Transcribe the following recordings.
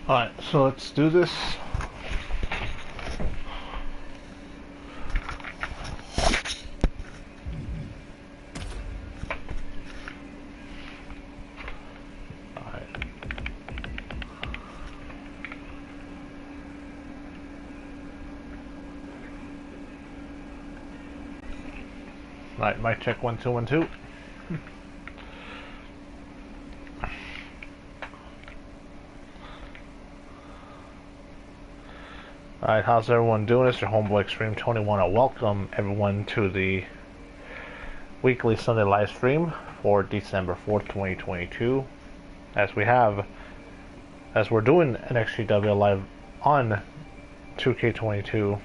Alright, so let's do this. Alright, mic check 1 2 1 2. Alright, how's everyone doing? It's your homeboy XtremeTony. Want to welcome everyone to the weekly Sunday live stream for December 4th, 2022. As we're doing an XGWL live on 2k22.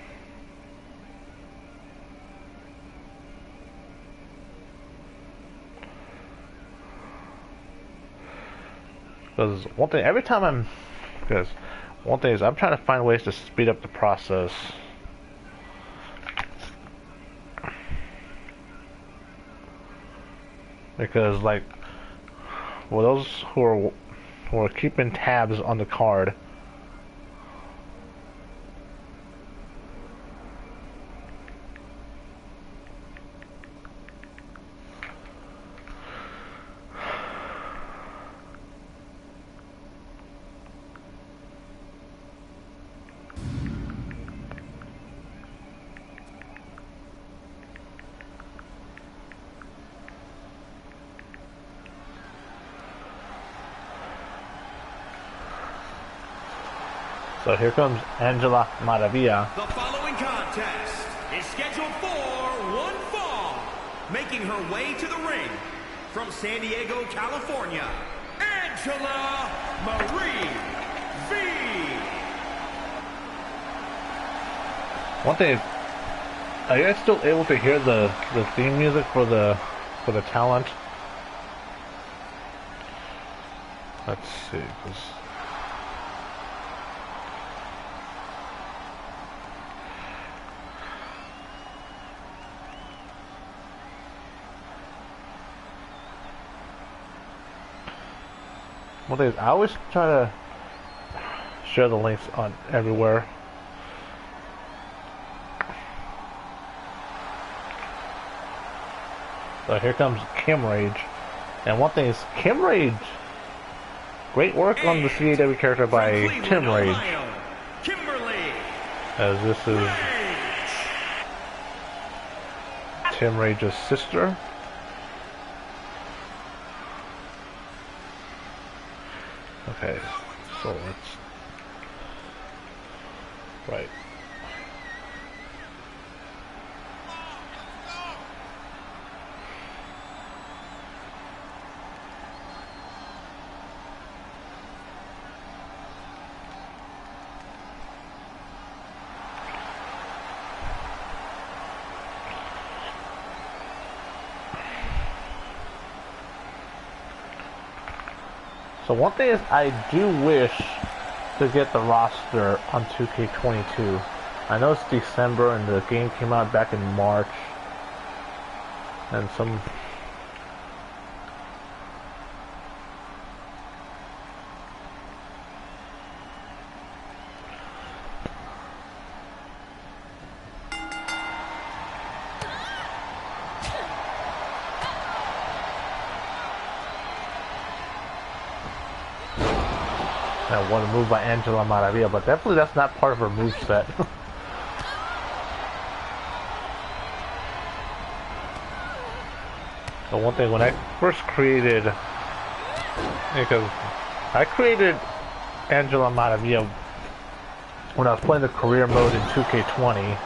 Because one thing is I'm trying to find ways to speed up the process. Because like, well, those who are keeping tabs on the card, so here comes Angela Maravilla. The following contest is scheduled for one fall. Making her way to the ring from San Diego, California, Angela Marie V. One thing, are you guys still able to hear the theme music for the talent? Let's see. One thing is, I always try to share the links on everywhere. So here comes Kim Rage. And one thing is, Kim Rage, great work on the CAW character by Tim Rage. As this is Tim Rage's sister. Okay, so let's... Right. So one thing is, I do wish to get the roster on 2k22. I know it's December and the game came out back in March. And some... That one move by Angela Maravilla, but definitely that's not part of her moveset. So one thing, when I first created, because I created Angela Maravilla when I was playing the career mode in 2k20.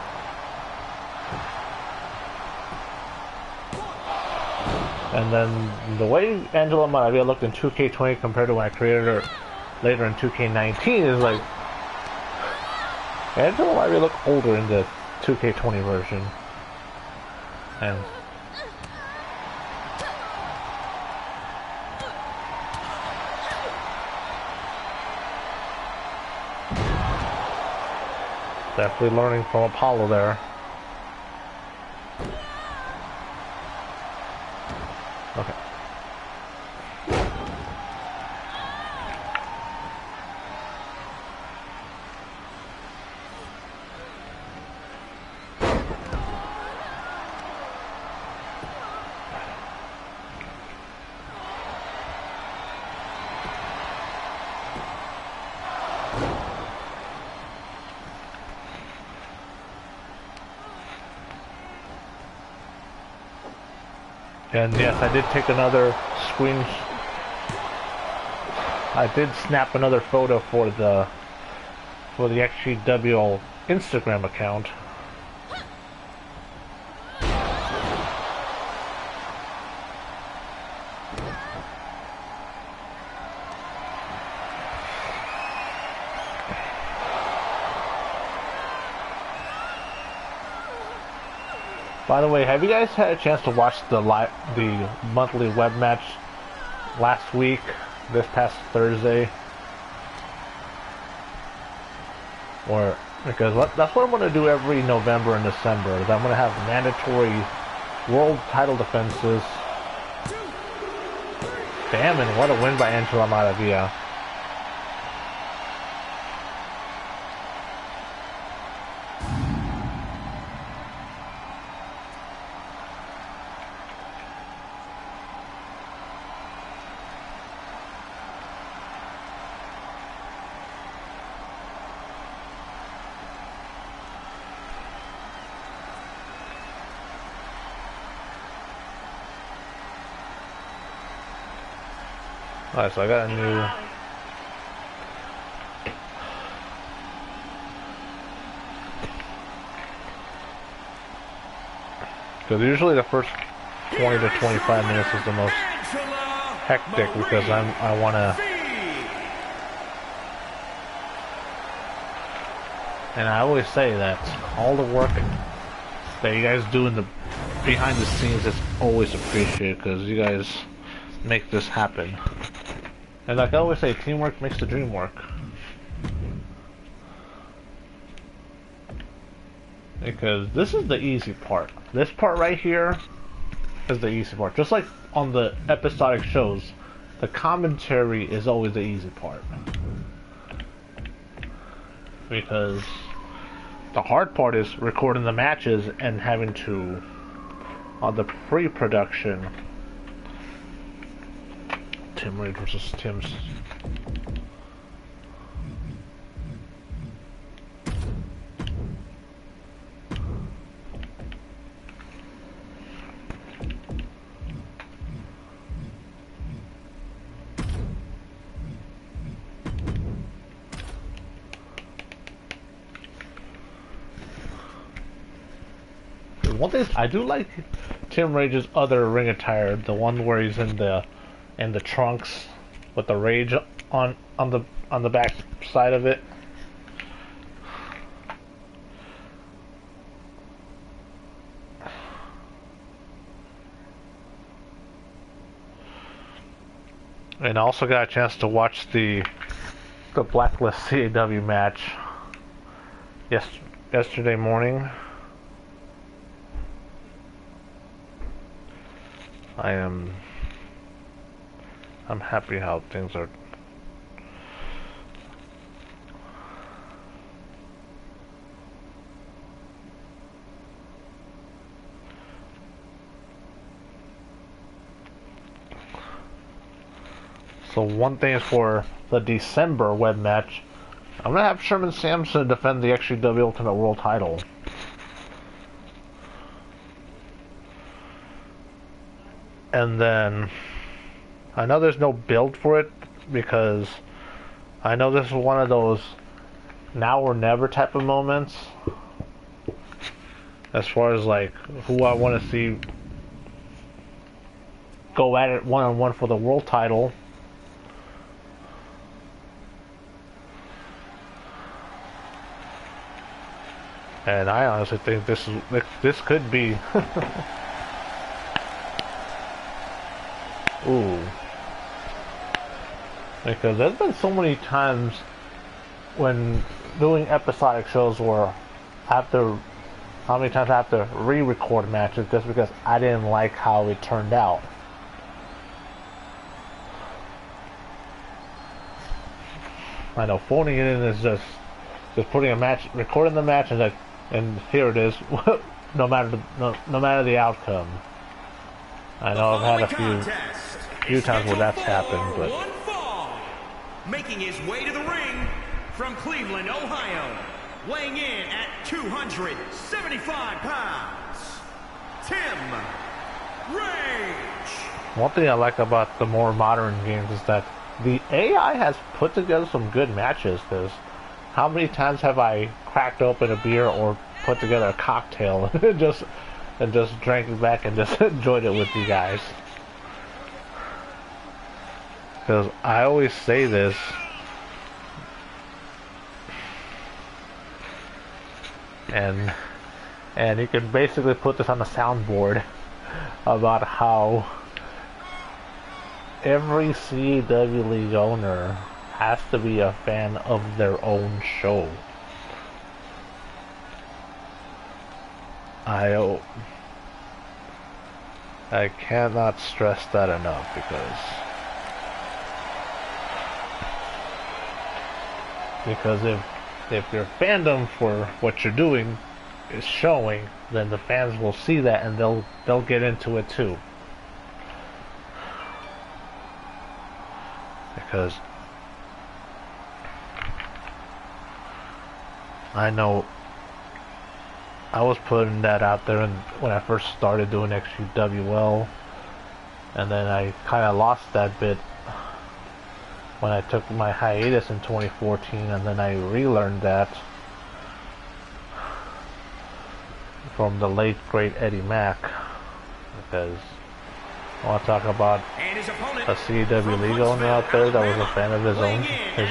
And then the way Angela Maravilla looked in 2k20 compared to when I created her later in 2k19 is like, Angela Maravilla looked older in the 2k20 version. And definitely learning from Apollo there. Okay. And yes, I did take another screen. I did snap another photo for the XGWL Instagram account. By the way, have you guys had a chance to watch the monthly web match last week, this past Thursday? Or because that's what I'm going to do every November and December. Is I'm going to have mandatory world title defenses. Damn, and what a win by Angela Maravilla. Alright, so I got a new... Because usually the first 20 to 25 minutes is the most hectic because I want to... And I always say that all the work that you guys do in the behind the scenes is always appreciated because you guys make this happen. And like I always say, teamwork makes the dream work. Because this is the easy part. This part right here is the easy part. Just like on the episodic shows, the commentary is always the easy part. Because the hard part is recording the matches and having to, on the pre-production, Tim Reed versus Tim's. One thing I do like Tim Rage's other ring attire, the one where he's in the trunks with the Rage on the back side of it. And I also got a chance to watch the Blacklist CAW match yesterday morning. I'm happy how things are. So one thing is for the December web match, I'm gonna have Sherman Sampson defend the XGWL Ultimate World Title. And then I know there's no build for it because I know this is one of those now or never type of moments as far as like who I want to see go at it one-on-one for the world title. And I honestly think this could be ooh. Because there's been so many times when doing episodic shows where how many times I have to re-record matches just because I didn't like how it turned out. I know phoning it in is just putting a match, recording the match, and here it is, no matter the outcome. I know I've had a few times where that's happened, but making his way to the ring from Cleveland, Ohio, weighing in at 275 pounds, Tim Rage. One thing I like about the more modern games is that the AI has put together some good matches. Because how many times have I cracked open a beer or put together a cocktail and just drank it back and just enjoyed it with you guys? Because I always say this. And you can basically put this on the soundboard about how every CAW League owner has to be a fan of their own show. I cannot stress that enough, because if your fandom for what you're doing is showing, then the fans will see that and they'll get into it too. Because I know I was putting that out there when I first started doing XGWL, and then I kind of lost that bit when I took my hiatus in 2014, and then I relearned that from the late great Eddie Mack, because I want to talk about a CAW League owner out there that was a fan of his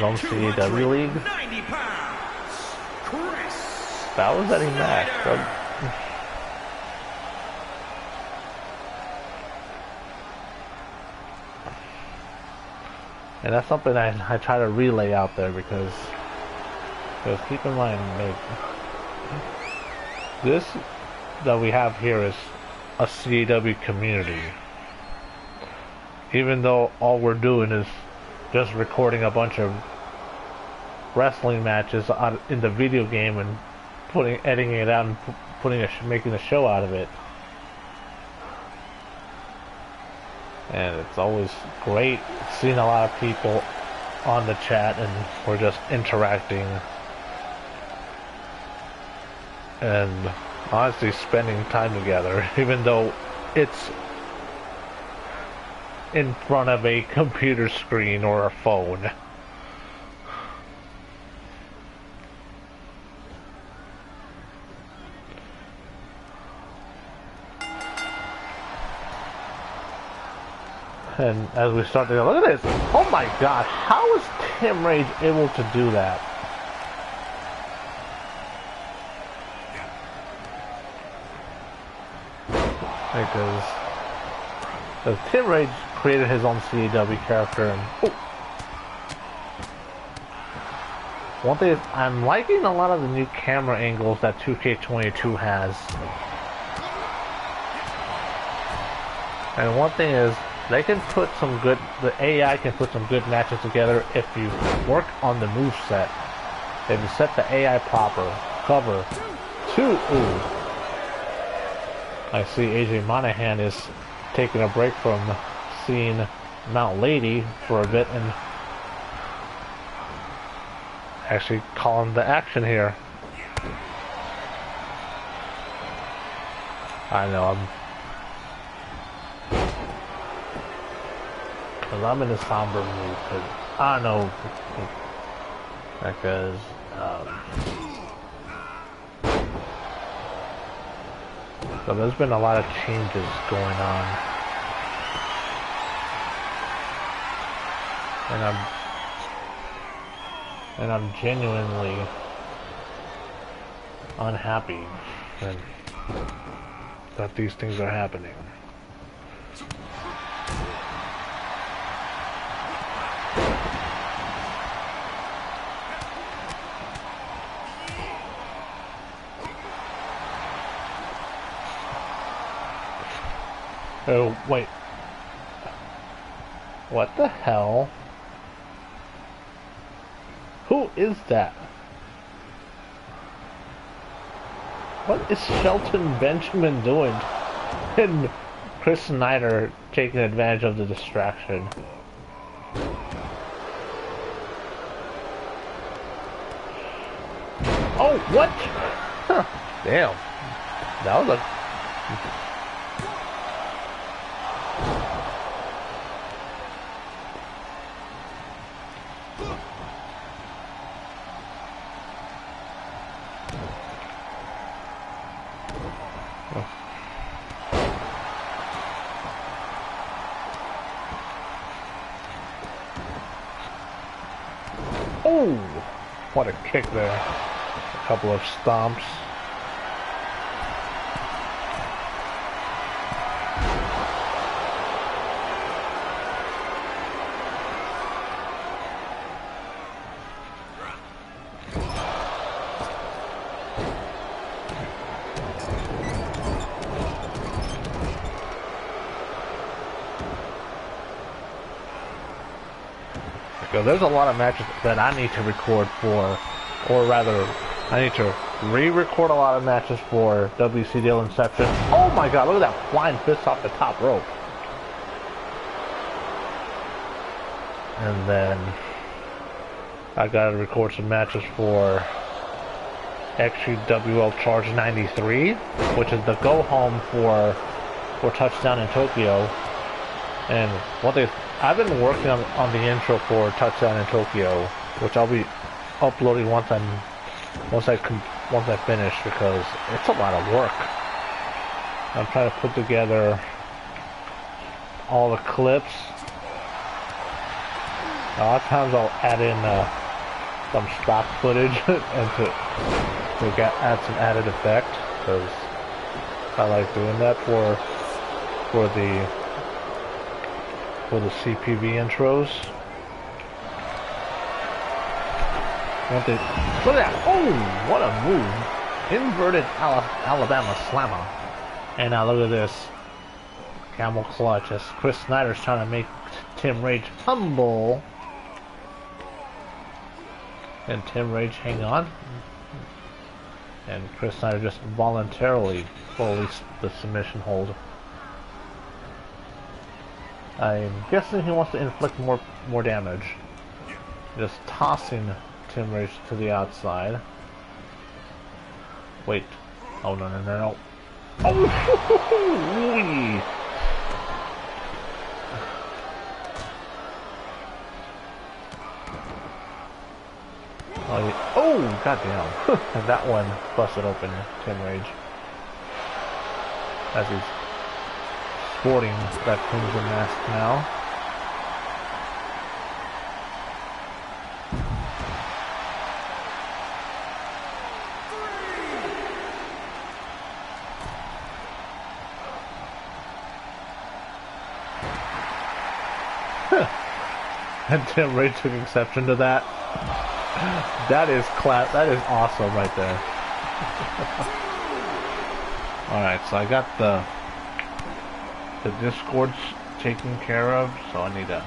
own CAW League. That was Eddie Mack. And that's something I try to relay out there, because keep in mind, like, this that we have here is a CAW community. Even though all we're doing is just recording a bunch of wrestling matches in the video game and editing it out and making a show out of it. And it's always great seeing a lot of people on the chat, and we're just interacting and honestly spending time together, even though it's in front of a computer screen or a phone. And as we start to go, look at this! Oh my gosh, how is Tim Rage able to do that? Because Tim Rage created his own CAW character, and one thing is, I'm liking a lot of the new camera angles that 2k22 has. And one thing is, they can put some good, the AI can put some good matches together if you work on the moveset. If you set the AI proper, cover to, ooh. I see AJ Monahan is taking a break from seeing Mount Lady for a bit and actually calling the action here. I know, I'm in a somber mood, because I know, because so there's been a lot of changes going on, and I'm genuinely unhappy that these things are happening. Oh, wait. What the hell? Who is that? What is Shelton Benjamin doing? And Chris Snyder taking advantage of the distraction. Oh, what? Huh. Damn. That was a... Oh, what a kick there. A couple of stomps. There's a lot of matches that I need to record for, or rather, I need to re-record a lot of matches for WCDL Inception. Oh my god, look at that flying fist off the top rope. And then I gotta record some matches for XGWL Charge 93, which is the go-home for Touchdown in Tokyo. And what I've been working on the intro for Touchdown in Tokyo, which I'll be uploading once I finish, because it's a lot of work. I'm trying to put together all the clips. A lot of times I'll add in some stock footage and to add some added effect, because I like doing that for the CPV intros. Look at that! Oh, what a move! Inverted Alabama Slammer. And now look at this. Camel clutch as Chris Snyder's trying to make Tim Rage humble. And Tim Rage hang on. And Chris Snyder just voluntarily released the submission hold. I'm guessing he wants to inflict more damage. Just tossing Tim Rage to the outside. Wait. Oh, no. Oh! Oh, goddamn. And that one busted open Tim Rage. As he's sporting that Crimson mask now. And Tim Rage took exception to that. That is that is awesome right there. Alright, so I got the Discord's taken care of, so I need to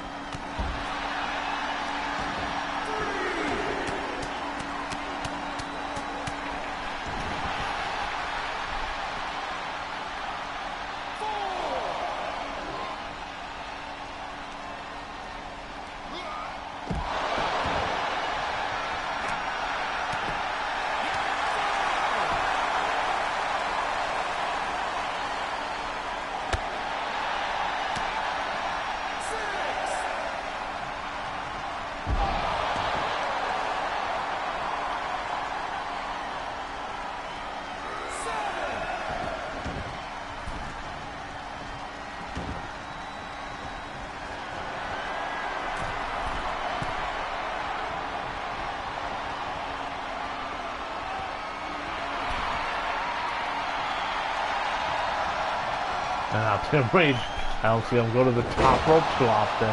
now Tim Rage, I don't see him go to the top rope too often,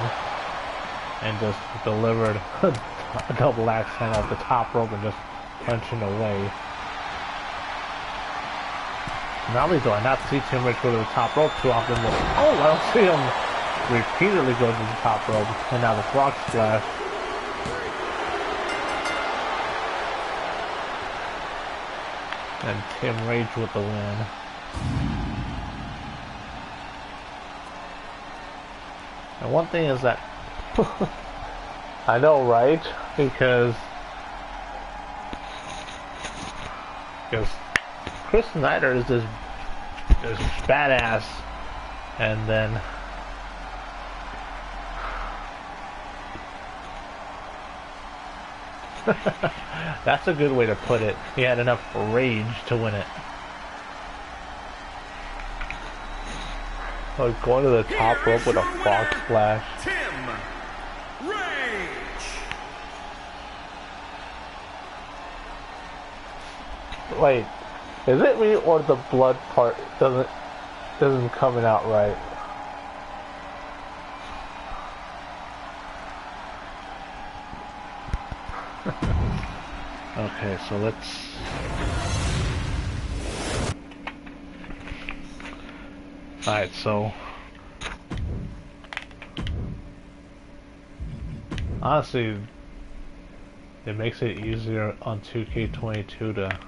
and just delivered a double axe hand off the top rope and just punching away. Not only do I not see Tim Rage go to the top rope too often, but oh, I don't see him repeatedly go to the top rope, and now the frog splash. And Tim Rage with the win. And one thing is that I know, right? Because Chris Snyder is this badass, and then that's a good way to put it. He had enough rage to win it. Like going to the top rope with a frog splash. Tim Rage. Wait, is it me or the blood part isn't coming out right? Okay, so let's. Alright, so honestly, it makes it easier on 2k22 to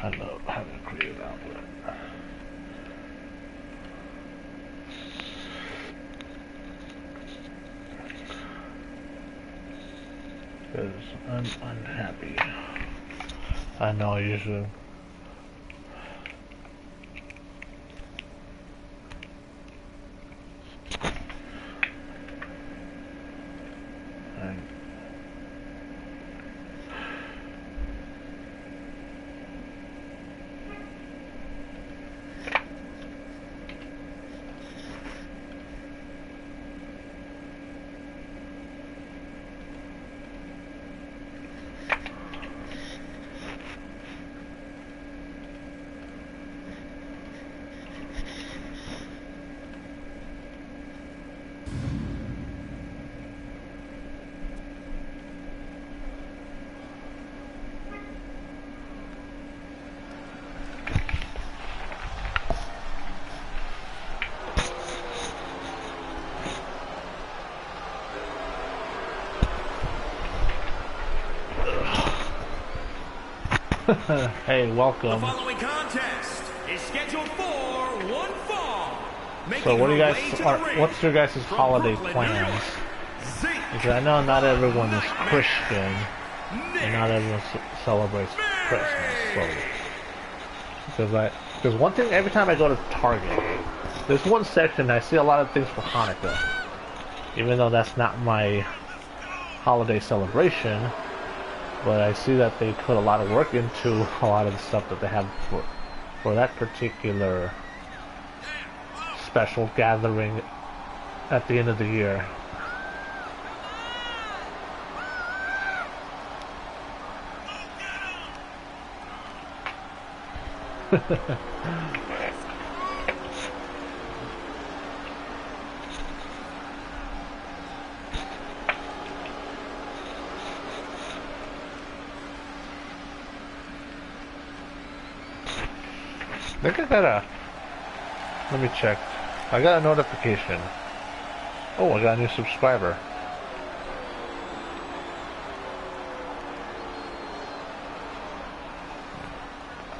I don't know how to create an outlet. Because I'm unhappy. I know I usually. Hey, welcome. The following contest is scheduled for one fall. So what do you guys what's your guys' holiday plans? Because I know not everyone is Christian and not everyone celebrates Christmas. So because one thing, every time I go to Target, there's one section I see a lot of things for Hanukkah. Even though that's not my holiday celebration, but I see that they put a lot of work into a lot of the stuff that they have for that particular special gathering at the end of the year. I think I got a... Let me check. I got a notification. Oh, I got a new subscriber.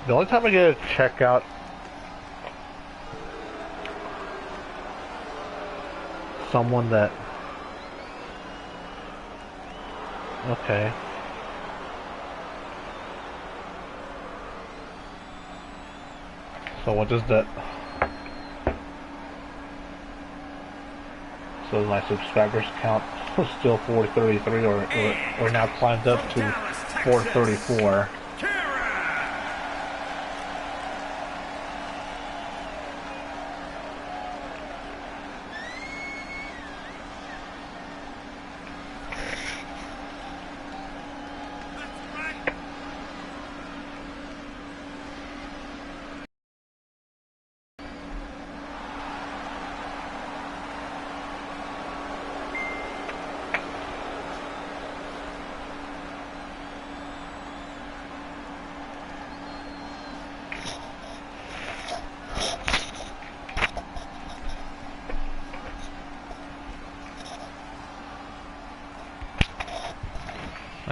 The only time I get to check out someone that... Okay. So what is that? So my subscribers count still 433 or now climbed up to 434.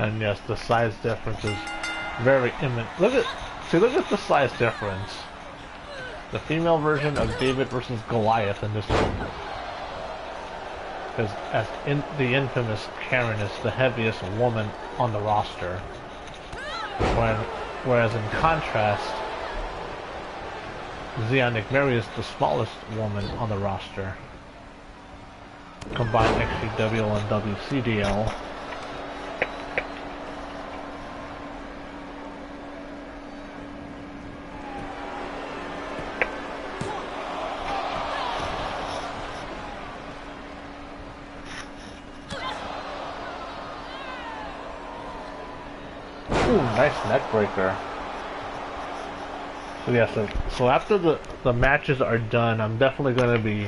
And yes, the size difference is very imminent. Look at the size difference. The female version of David versus Goliath in this one. Because the infamous Karen is the heaviest woman on the roster. Whereas in contrast, Zionic Mary is the smallest woman on the roster. Combined XGWL and WCDL. Ooh, nice neck breaker. So yeah, so after the matches are done, I'm definitely going to be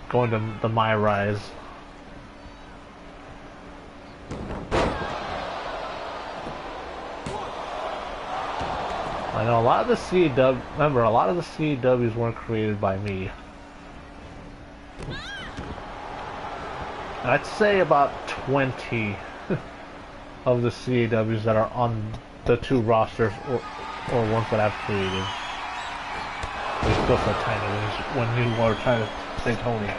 going to the MyRise. I know a lot of the CAW, remember, a lot of the CAWs weren't created by me. And I'd say about 20 of the CAWs that are on the two rosters or ones that I've created. They're still so tiny when you are trying to say Tony.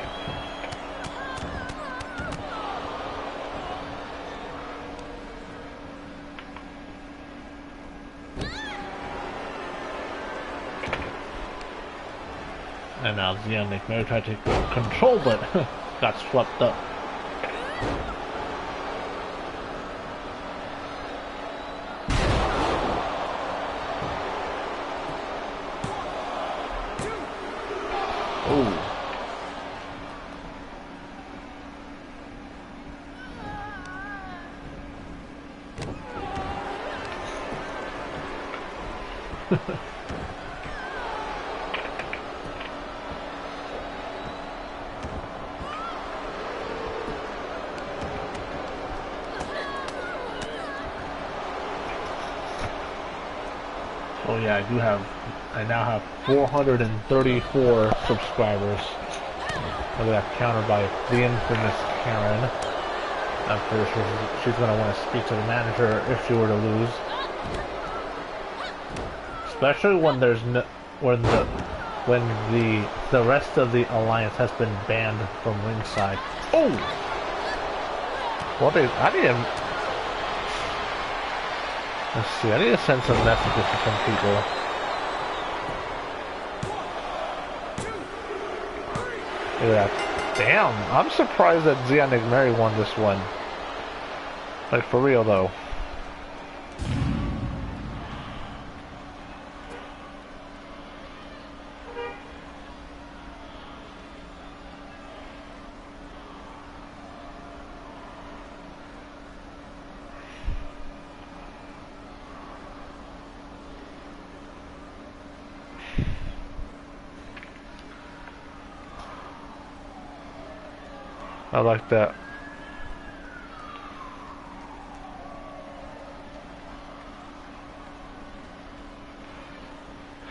And now Zionic Mary tried to take control, but got swept up. Oh yeah, I now have 434 subscribers. Look at that, countered by the infamous Karen. I'm pretty sure she's going to want to speak to the manager if she were to lose. Especially when there's when the rest of the alliance has been banned from ringside. Oh! I need to send some messages to some people. Look at that. Damn, I'm surprised that Zionic Mary won this one. Like, for real though. I like that.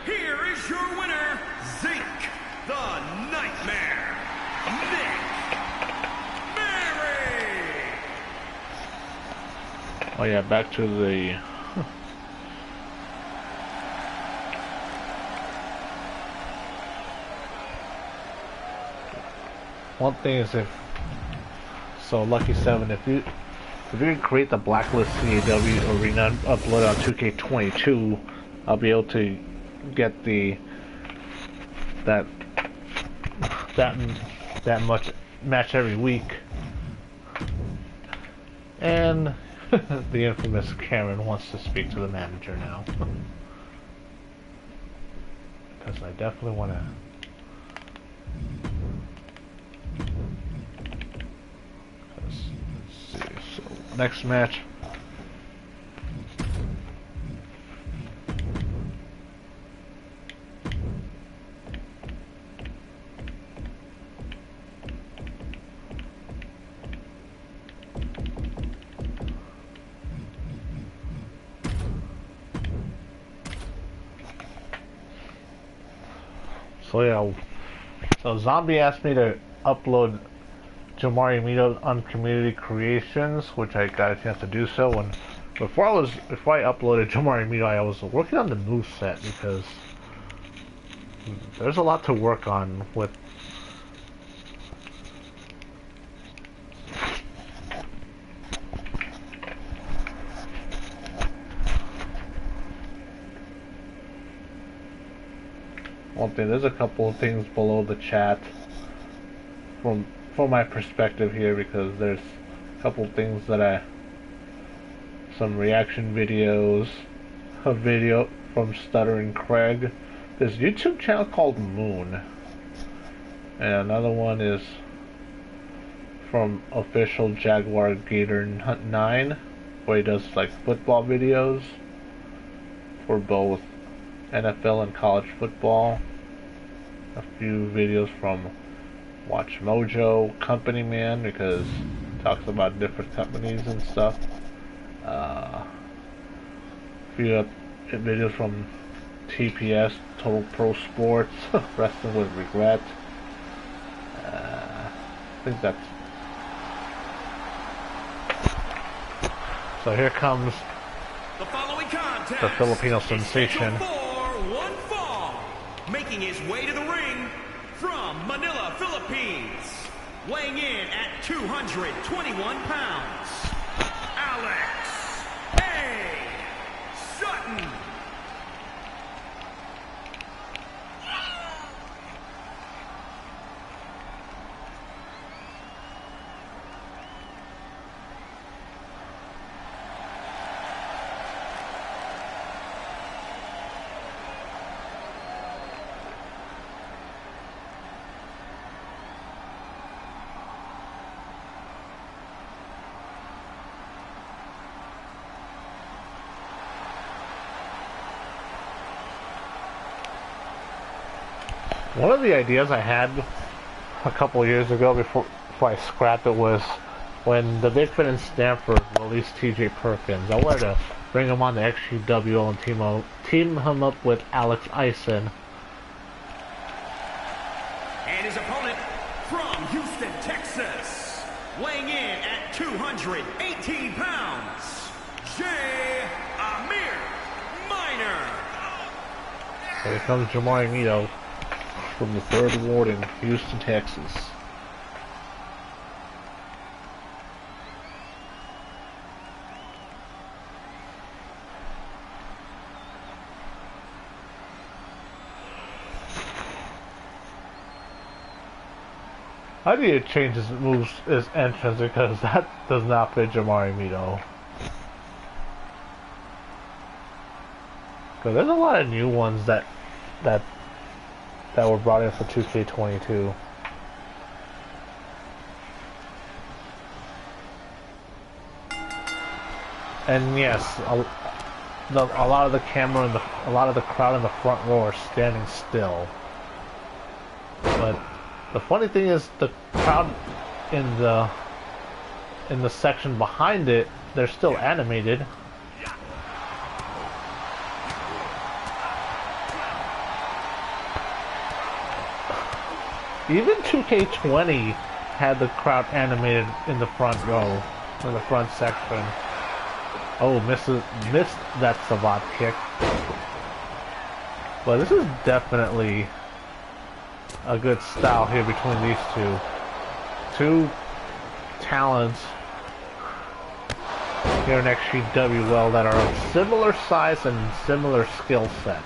Here is your winner, Zeke, the Nightmare, Nick Mary. Oh yeah, back to the... One thing is so Lucky 7, if you can create the Blacklist CAW arena and upload it on 2k22, I'll be able to get that much match every week. And the infamous Karen wants to speak to the manager now. Because I definitely want to. Next match. So yeah, so Zombie asked me to upload Jamari Mito on Community Creations, which I got a chance to do so. And before I uploaded Jamari Mito, I was working on the moveset because there's a lot to work on with. One thing, there's a couple of things below the chat from my perspective here, because there's a couple of things that some reaction videos, a video from Stuttering Craig, this YouTube channel called Moon, and another one is from official Jaguar Gator 9, where he does like football videos for both NFL and college football. A few videos from Watch Mojo, Company Man, because he talks about different companies and stuff. A few videos from TPS, Total Pro Sports, Wrestling with Regret. I think that's... So here comes the following contest, the Filipino sensation. One fall, making his way to the ring from Manila, Philippines, weighing in at 221 pounds, Alex A. Sutton. One of the ideas I had a couple years ago before I scrapped it was when the Big Fin in Stanford released TJ Perkins. I wanted to bring him on the XGWL and team him up with Alex Ison. And his opponent from Houston, Texas, weighing in at 218 pounds, Jay Amir Minor. Here comes Jamari Mito from the 3rd Ward in Houston, Texas. I need to change his entrance, because that does not fit Jamari Mito. Because there's a lot of new ones that were brought in for 2k22. And yes, a lot of the camera and a lot of the crowd in the front row are standing still. But the funny thing is, the crowd in the section behind it, they're still animated. Even 2k20 had the crowd animated in the front row, in the front section. Oh, missed that Savat kick. But this is definitely a good style here between these two. Two talents here in XGWL that are of similar size and similar skill set.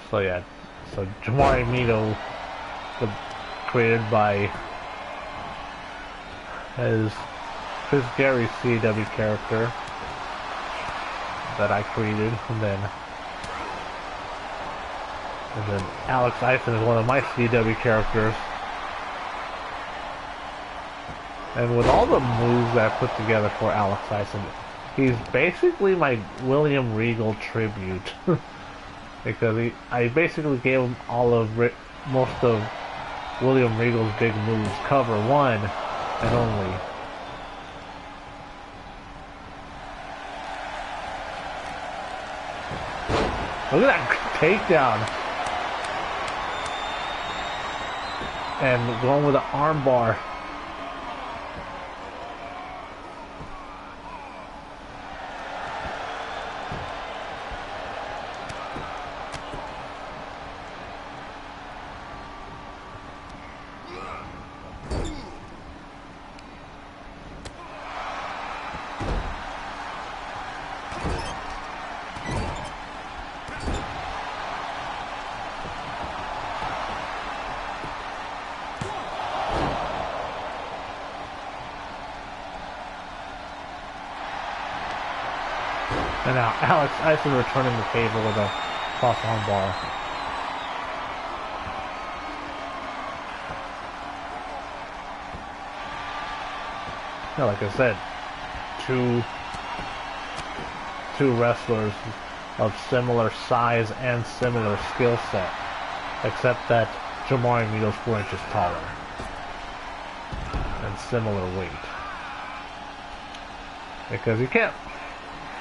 So yeah, so Jamari Mito, created by his Chris Gary's CAW character that I created, and then Alex Ison is one of my CAW characters. And with all the moves that I put together for Alex Ison, he's basically my William Regal tribute. Because I basically gave him most of William Regal's big moves, cover one and only. Look at that takedown. And going with an arm bar. And now Alex Iceland returning the table with a cross arm bar. Yeah, like I said, two wrestlers of similar size and similar skill set, except that Jamari Mito's 4 inches taller and similar weight. Because you can't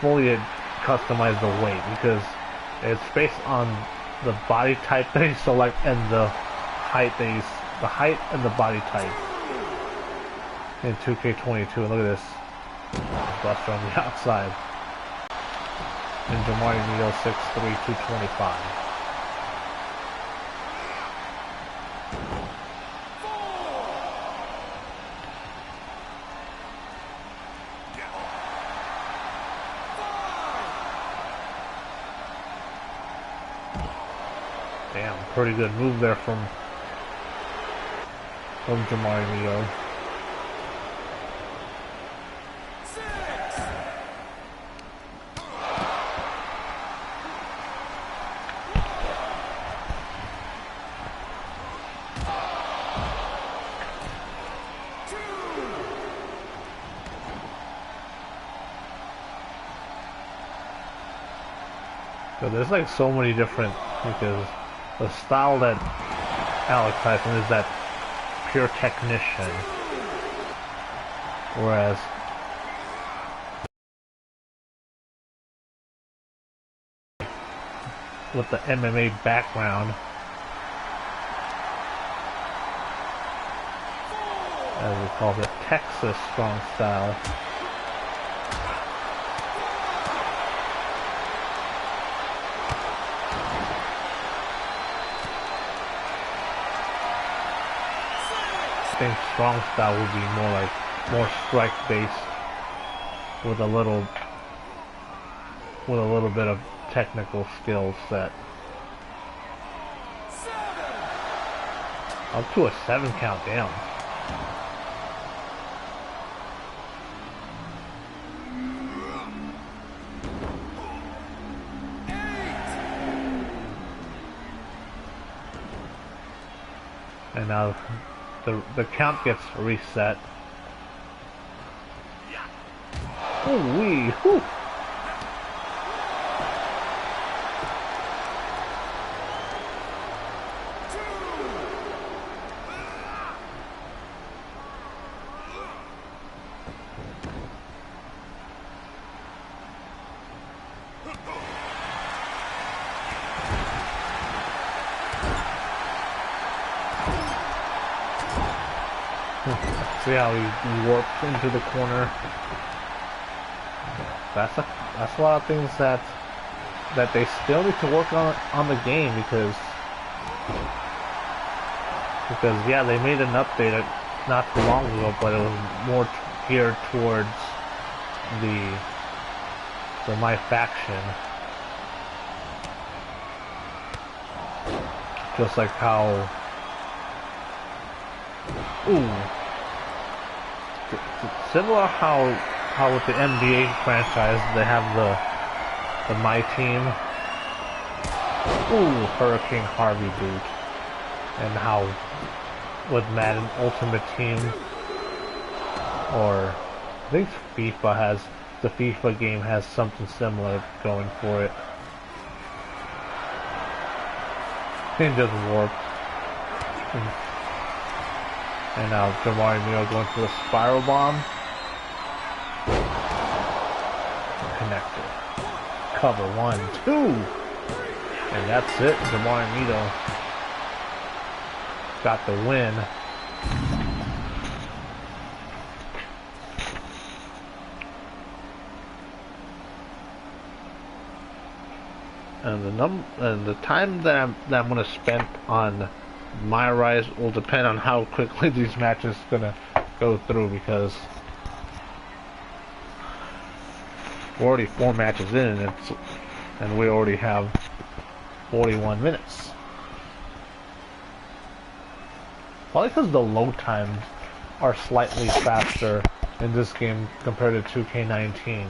fully customize the weight because it's based on the body type that you select and the height and the body type in 2K22. And look at this buster on the outside. And Jamari Mito 6'3", 225. Damn, pretty good move there from Jamari Mito. So there's like so many different, because the style that Alex Tyson is that pure technician, whereas with the MMA background, as he calls it, Texas strong style. I think strong style would be more strike based with a little bit of technical skill set. Up to a 7 count down. And now the count gets reset. Oh wee! Whew. See how he warps into the corner. That's a lot of things that they still need to work on the game, because yeah, they made an update not too long ago, but it was more geared towards the My Faction. Just like how similar how with the NBA franchise they have the My Team. Hurricane Harvey boot. And how with Madden Ultimate Team, or I think the FIFA game has something similar going for it. It just warped. And now Jamari Mito going for the spiral bomb. Connected. Cover 1, 2. And that's it. Mito got the win. And the time that I'm gonna spend on MyRise will depend on how quickly these matches gonna go through, because we're already 4 matches in and we already have 41 minutes. Probably because the load times are slightly faster in this game compared to 2k19.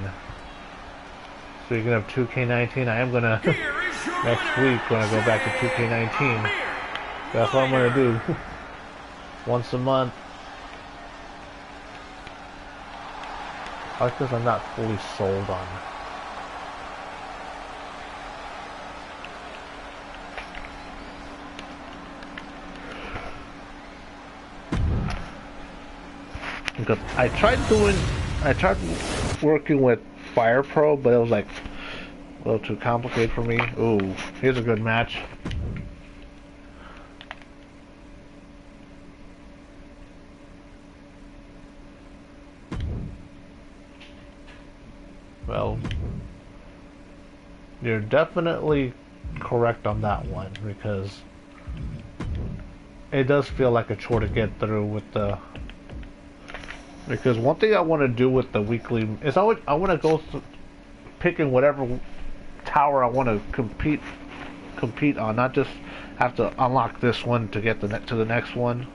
Speaking of 2k19, I am gonna next week gonna go back to 2k19. That's what I'm gonna do. Once a month. I guess I'm not fully sold on. Because I tried working with Fire Pro, but it was like a little too complicated for me. Ooh, here's a good match. Well, you're definitely correct on that one, because it does feel like a chore to get through with the. Because one thing I want to do with the weekly is I want to go picking whatever tower I want to compete on, not just have to unlock this one to get to the next one.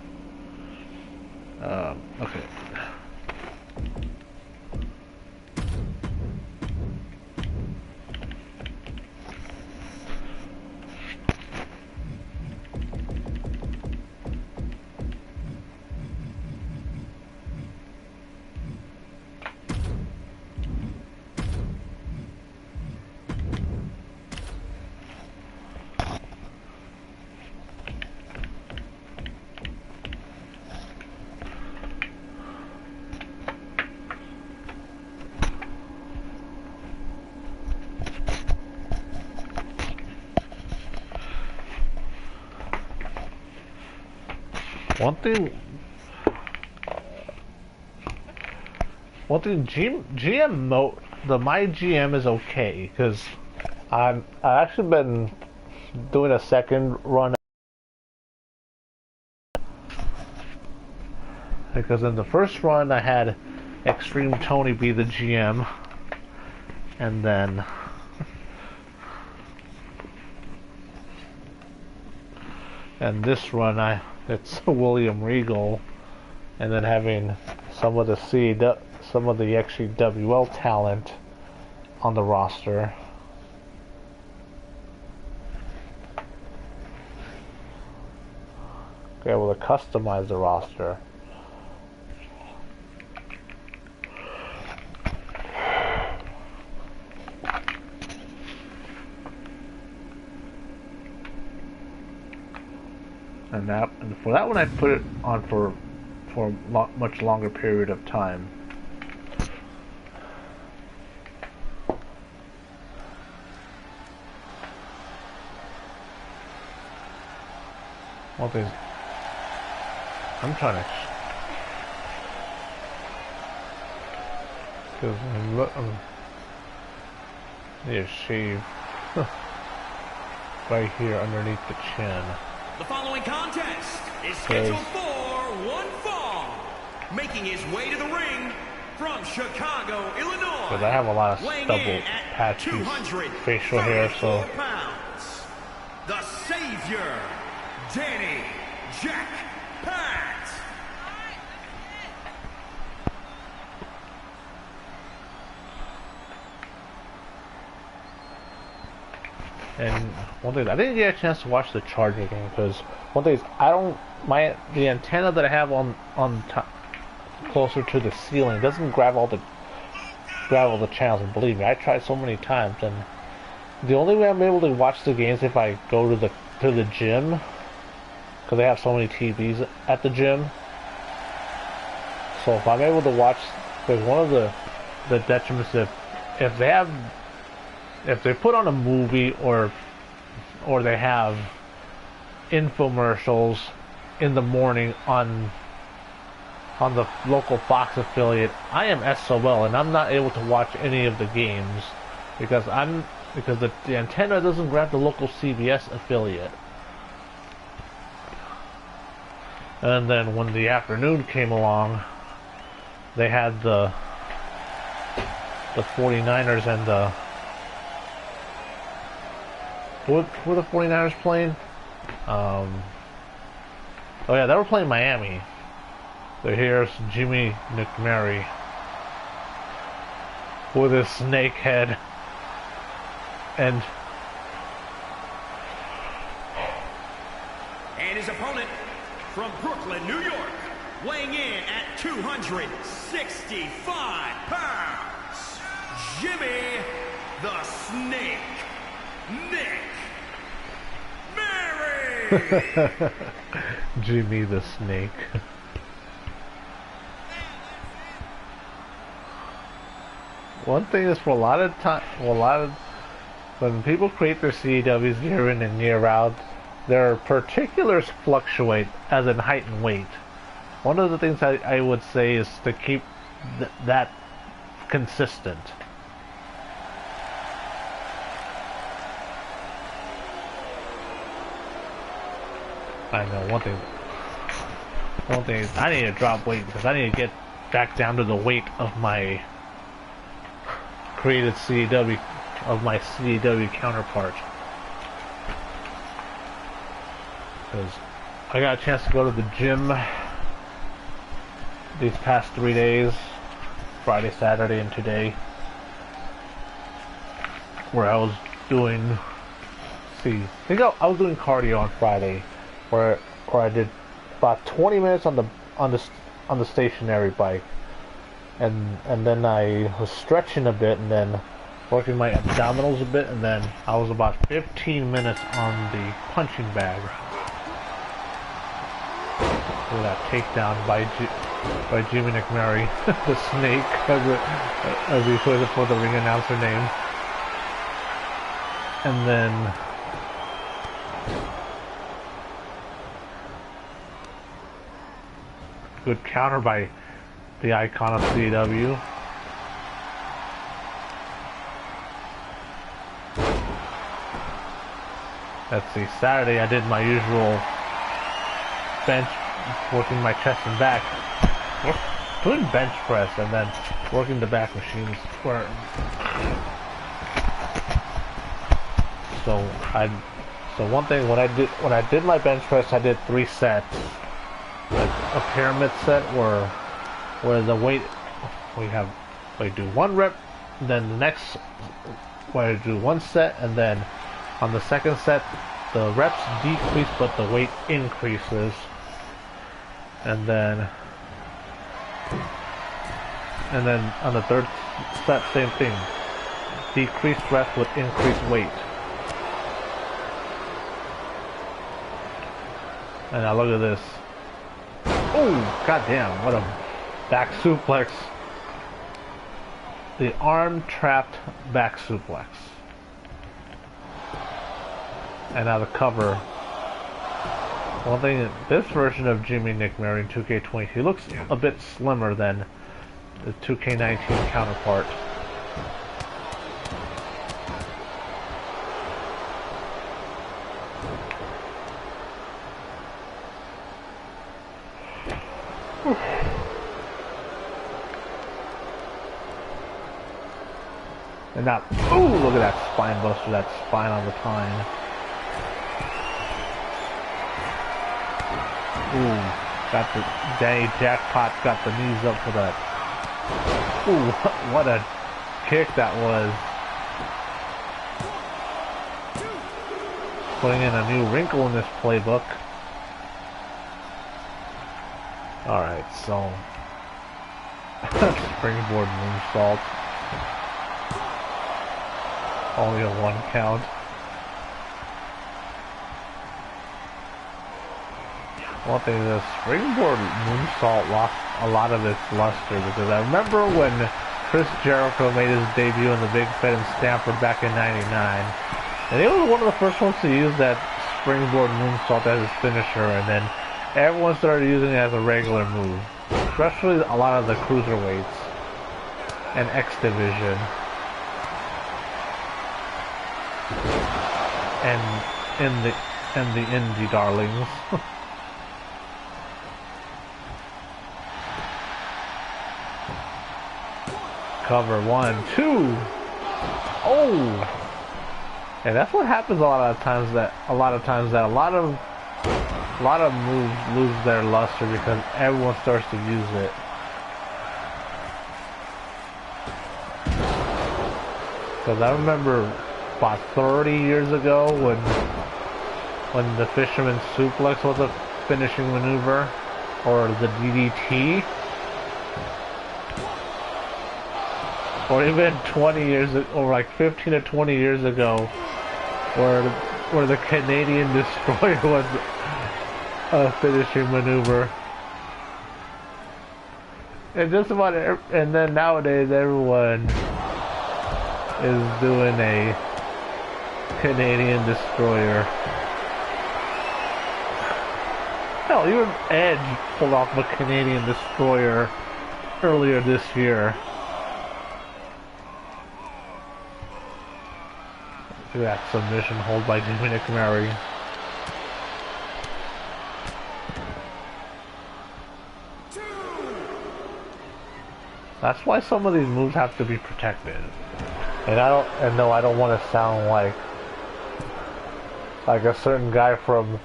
Okay. One thing, GM mode, my GM is okay, because I've actually been doing a second run, because in the first run I had XtremeTony be the GM, and then this run it's William Regal, and then having some of the XGWL talent on the roster. Okay, able to customize the roster. And for that one I put it on for a much longer period of time. One thing, I'm trying to, because I need to shave right here underneath the chin. The following contest is scheduled for one fall. Making his way to the ring from Chicago, Illinois. Because I have a lot of stubble, patchy facial hair, so. Pounds, the Savior, Danny Jack Pat. And one thing, I didn't get a chance to watch the Charger game, because one thing is, the antenna that I have on top, closer to the ceiling, doesn't grab all the channels. And believe me, I tried so many times, and the only way I'm able to watch the games if I go to the gym, because they have so many TVs at the gym. So if I'm able to watch, because one of the detriments, if they put on a movie or or they have infomercials in the morning on the local Fox affiliate. I am SOL and I'm not able to watch any of the games because the antenna doesn't grab the local CBS affiliate. And then when the afternoon came along, they had the 49ers and the... What were the 49ers playing? Oh yeah, they were playing Miami. So here's Jimmy McMurray with his snake head. And his opponent from Brooklyn, New York, weighing in at 265 pounds, Jimmy the Snake McMurray. Jimmy the Snake. One thing is, for a lot of when people create their CAWs year in and year out, their particulars fluctuate, as in height and weight. One of the things I would say is to keep that consistent. I know one thing is I need to drop weight because I need to get back down to the weight of my created CAW, of my CAW counterpart. Because I got a chance to go to the gym these past 3 days, Friday, Saturday, and today, where I was doing, I was doing cardio on Friday, where I did about 20 minutes on the stationary bike, and then I was stretching a bit, and then working my abdominals a bit, and then I was about 15 minutes on the punching bag. With that takedown by Jimmy McMurray, the Snake, as he put it for the ring announcer name. And then good counter by the icon of CAW. Let's see, Saturday I did my usual bench, working my chest and back, doing bench press, and then working the back machines. So one thing, when I did my bench press, I did 3 sets, like a pyramid set where the weight we do 1 rep, then the next where I do 1 set, and then on the second set the reps decrease but the weight increases. And then on the third set, same thing. Decreased reps with increased weight. And now look at this. Oh, goddamn, what a back suplex. The arm trapped back suplex. And now the cover. One thing, this version of Jimmy McMurray in 2K22 looks a bit slimmer than the 2K19 counterpart. And now, ooh, look at that spine buster, that spine on the pine. Ooh, got the Danny Jackpot, got the knees up for that. Ooh, what a kick that was. Putting in a new wrinkle in this playbook. Alright, so springboard moonsault. Only a 1 count. One thing, the springboard moonsault lost a lot of its luster, because I remember when Chris Jericho made his debut in the Big Fed in Stanford back in '99, And he was one of the first ones to use that springboard moonsault as his finisher, and then everyone started using it as a regular move. Especially a lot of the cruiserweights and X Division. And the indie darlings. Cover 1, 2. Oh! And that's what happens a lot of times that a lot of moves lose their luster because everyone starts to use it. Because I remember about 30 years ago when the fisherman suplex was a finishing maneuver, or the DDT, or even 20 years, or like 15 to 20 years ago, where the Canadian Destroyer was a finishing maneuver. And just about, and then nowadays everyone is doing a Canadian Destroyer. Hell, even Edge pulled off a Canadian Destroyer earlier this year. Look at that submission hold by Dominic Mary. That's why some of these moves have to be protected. And I don't want to sound like a certain guy from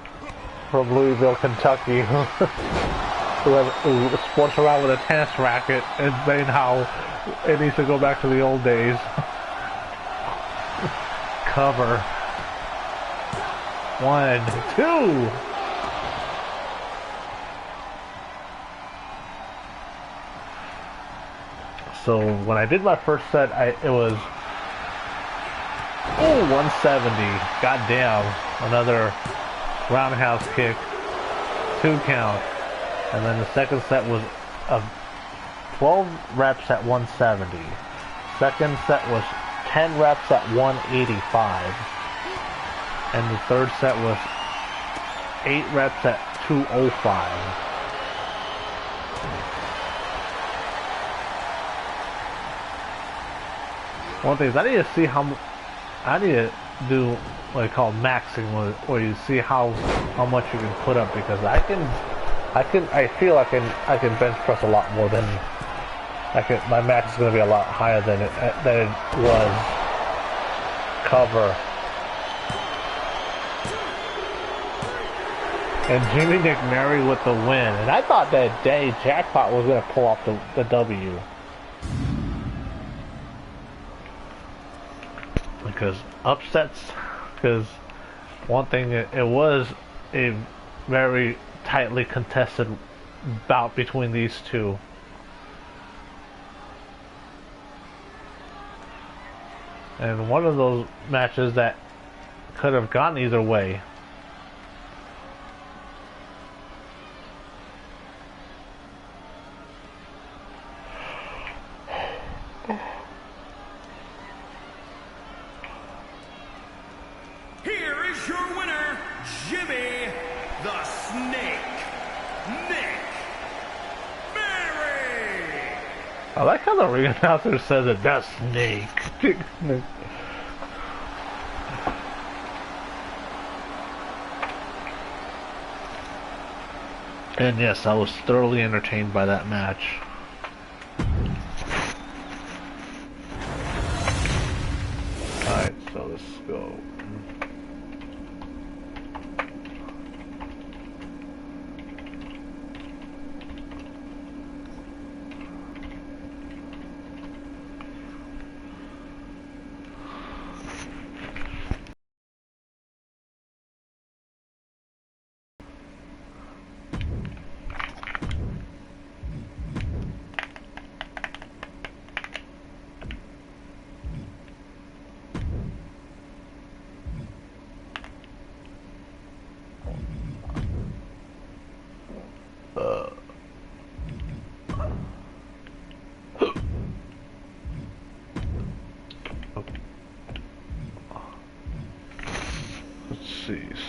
Louisville, Kentucky, who sports around with a tennis racket and saying how it needs to go back to the old days. Cover. 1, 2. So when I did my first set, it was 170. Goddamn, another roundhouse kick, 2 count, and then the second set was 12 reps at 170. Second set was 10 reps at 185, and the third set was 8 reps at 205. One thing is, I need to see I need to do what they call maxing, where you see how much you can put up, because I feel I can bench press a lot more than my max is going to be a lot higher than it was. Cover. And Jimmy Nick Mary with the win. And I thought that day Jackpot was going to pull off the W. Because upsets, because one thing, it was a very tightly contested bout between these two. And one of those matches that could have gone either way. Here is your winner, Jimmy the Snake Nick Mary. I like how the ring announcer says it, the Snake. And yes, I was thoroughly entertained by that match. Alright, so let's go.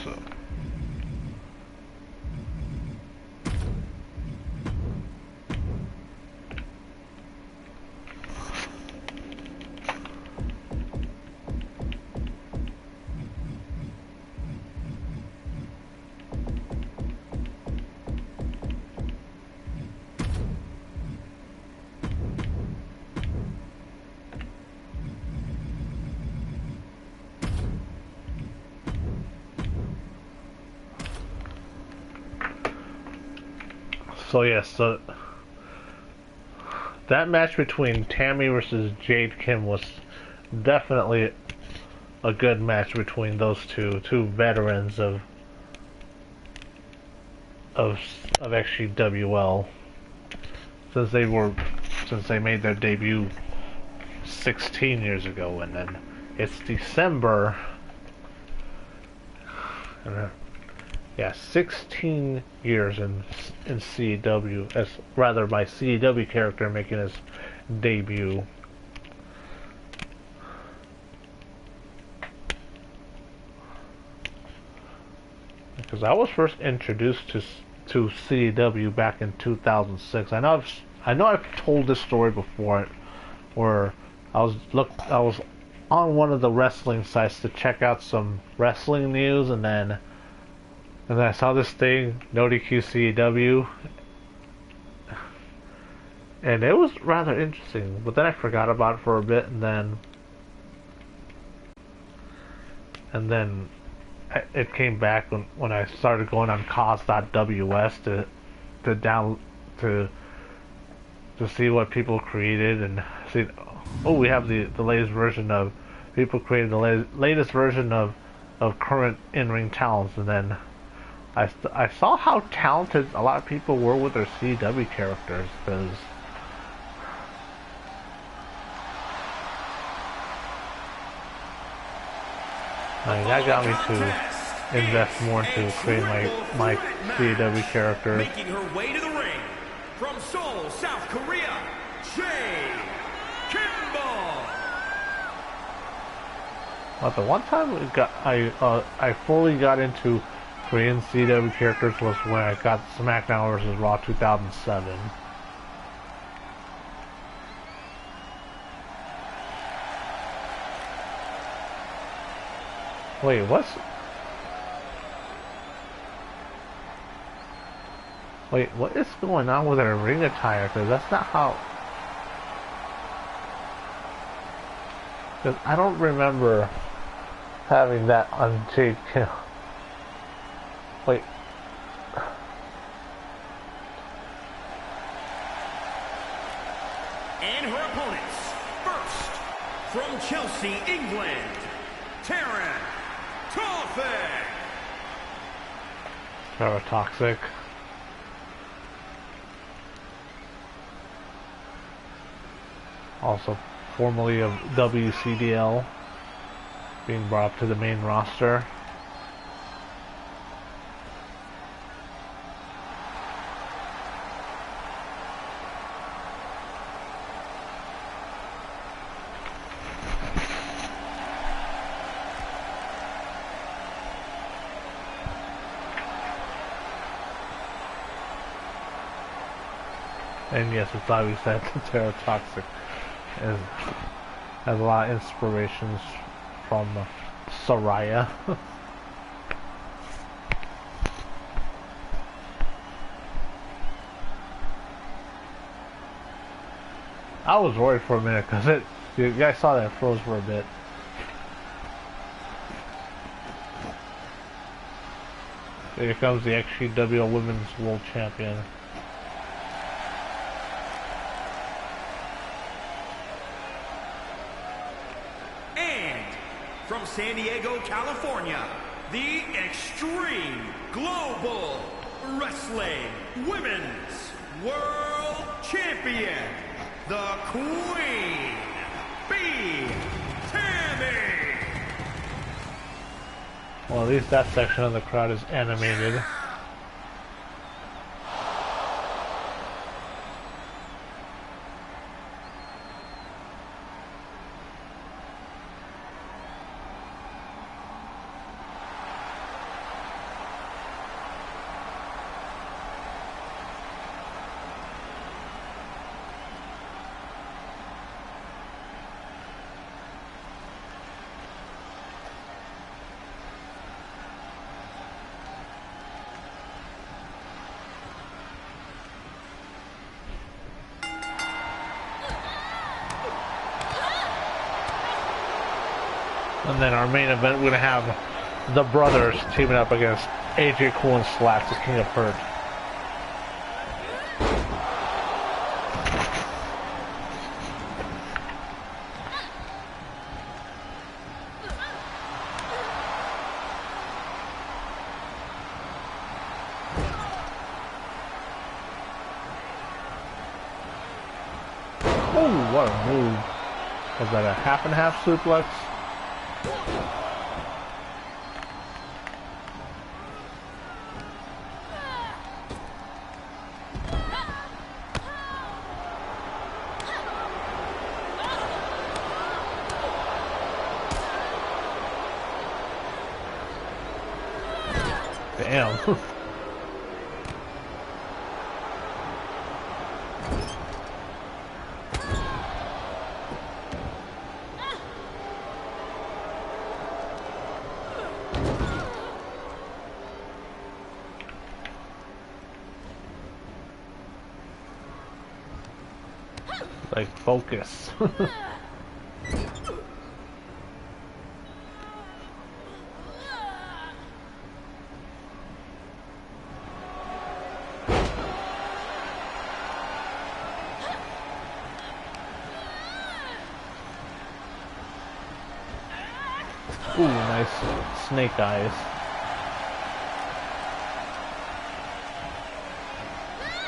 So. So yes, so that match between Tammy versus Jade Kim was definitely a good match between those two veterans of XGWL since they made their debut 16 years ago, and then it's December. Yeah, 16 years in CAW, as rather my CAW character making his debut. Because I was first introduced to CAW back in 2006. I know I've told this story before, where I was on one of the wrestling sites to check out some wrestling news, and then I saw this thing, No DQ CAW, and it was rather interesting. But then I forgot about it for a bit, and then it came back when I started going on CAWs.ws to see what people created and see. Oh, we have the latest version of people created the latest version of current in-ring talents, and then I saw how talented a lot of people were with their CW characters, because that got me to invest more into creating my CW character. Making her way to the ring from Seoul, South Korea, Jade Kimball. But the one time I fully got into Korean CW characters was when I got SmackDown vs. Raw 2007. Wait, what is going on with her ring attire? Because that's not how... Because I don't remember having that on Jade Kim. Wait. And her opponents, first, from Chelsea, England, Taryn Toxic. Also formerly of WCDL, being brought up to the main roster. And yes, it's obvious that Terra Toxic has a lot of inspirations from Saraya. I was worried for a minute because you guys saw that it froze for a bit. Here comes the XGWL Women's World Champion. From San Diego, California, the Extreme Global Wrestling Women's World Champion, the Queen Bee, Tammy. Well, at least that section of the crowd is animated. And then our main event, we're gonna have the brothers teaming up against AJ Cool and Slacks, the King of Hurt. Oh, what a move. Was that a half and half suplex? Damn. Like, focus. Ooh, nice snake eyes.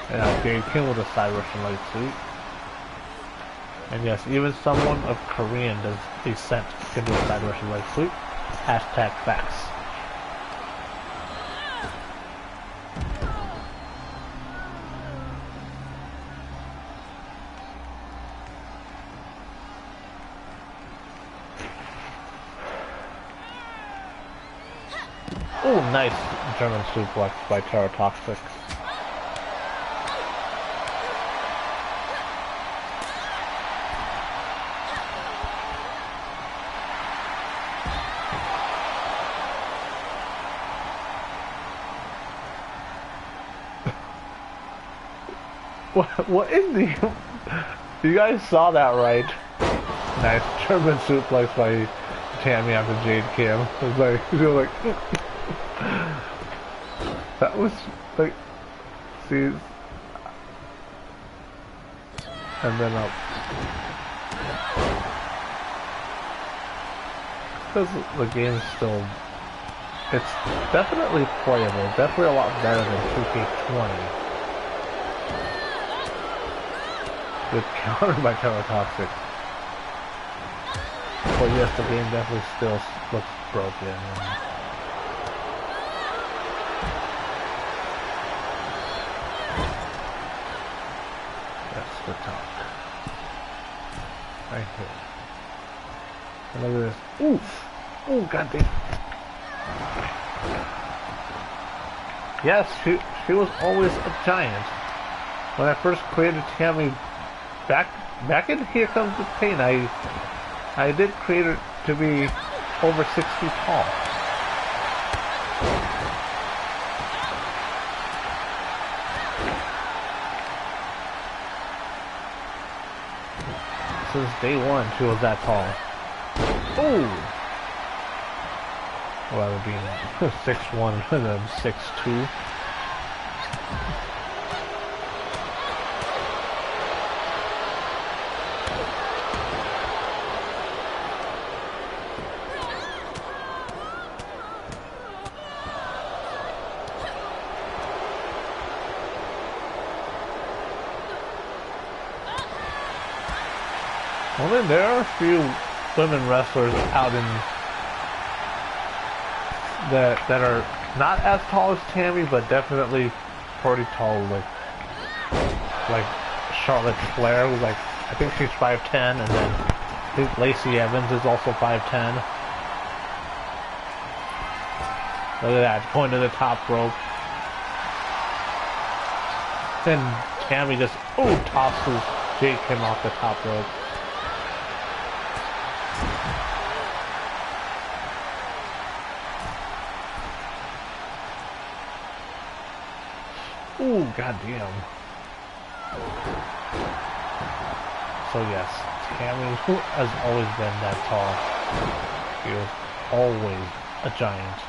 Yeah, okay, kill with a side Russian leg sweep. And yes, even someone of Korean descent can do a side Russian leg sweep. Hashtag facts. Oh, nice German suplex by Toxic. What is the... You guys saw that, right? Nice German suplex by Tammy after Jade Kim. It was like, you know, like... That was like... See... And then up. Because the game's still... It's definitely playable. Definitely a lot better than 2k20. Good counter by Toxic. But yes, the game definitely still looks broken. That's the talk. Right here. And look at this. Oof! Oh, goddamn. Yes, she was always a giant. When I first created Tammy back in Here Comes the Pain, I did create her to be over 6 feet tall. Since day one, she was that tall. Ooh! Rather being 6'1" than 6'2". Well, then there are a few women wrestlers out in that are not as tall as Tammy, but definitely pretty tall. Like Charlotte Flair, who's like, I think she's 5'10", and then I think Lacey Evans is also 5'10". Look at that, going to the top rope. Then Tammy just tosses Jake him off the top rope. Ooh, goddamn. So yes, Tammy has always been that tall. He was always a giant.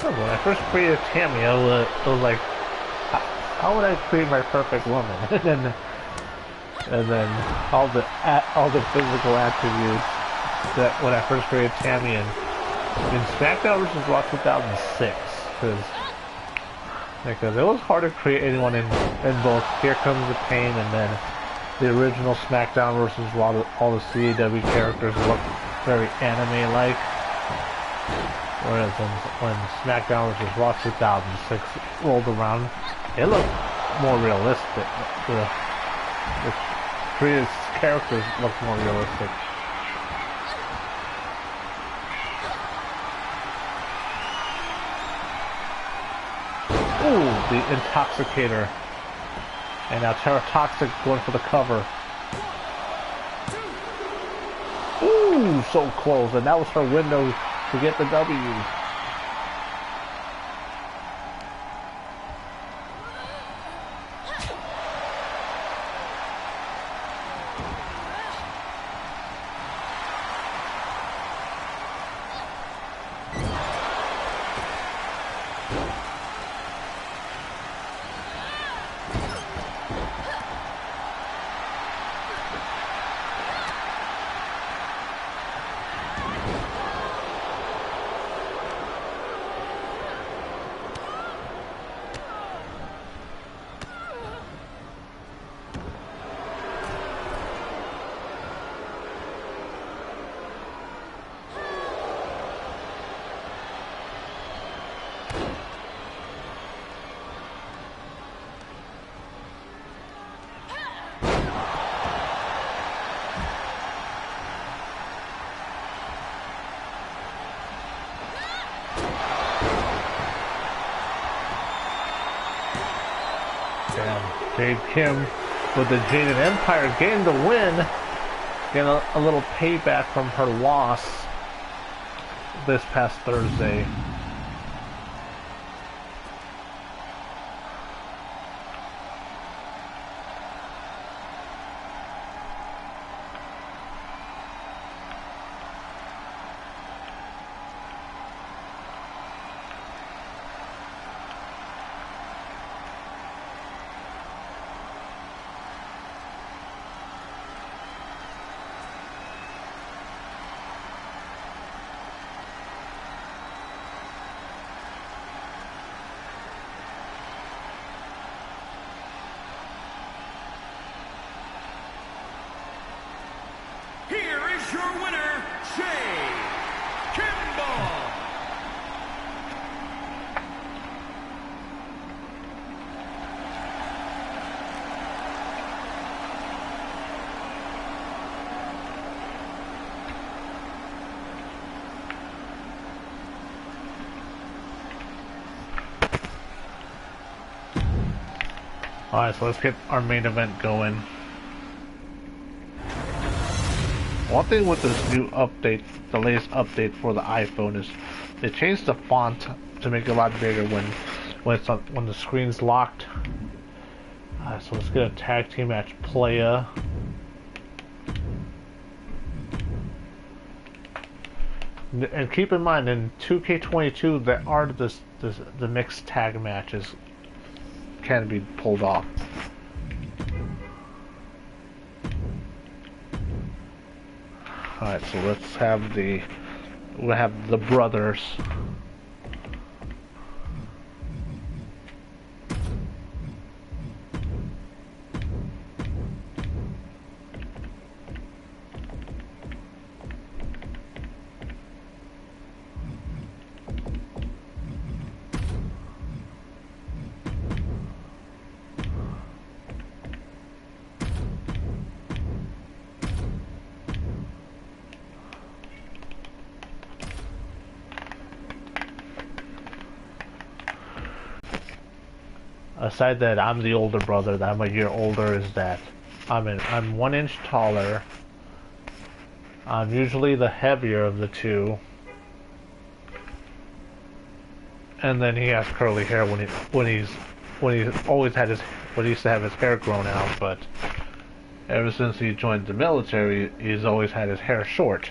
When I first created Tammy, I was like, how would I create my perfect woman? and then all the physical attributes that when I first created Tammy in SmackDown vs. Raw 2006, because it was hard to create anyone in both Here Comes the Pain and then the original SmackDown vs. Raw. All the CAW characters look very anime-like. Whereas when SmackDown vs. Raw 2006 rolled around, it looked more realistic. The previous characters looked more realistic. Ooh, the Intoxicator. And now Terra Toxic going for the cover. Ooh, so close. And that was her window to get the W. Jade Kim with the Jaded Empire getting the win, getting a little payback from her loss this past Thursday. Your winner, Jade Kimball. Alright, so let's get our main event going. One thing with this new update, the latest update for the iPhone, is they changed the font to make it a lot bigger when the screen's locked. So let's get a tag team match playa. And keep in mind, in 2k22, there are the mixed tag matches can be pulled off. Alright, so let's have we'll have the brothers. Aside that I'm the older brother, that I'm a year older, is that I'm 1 inch taller. I'm usually the heavier of the two. And then he has curly hair when he used to have his hair grown out, but ever since he joined the military, he's always had his hair short.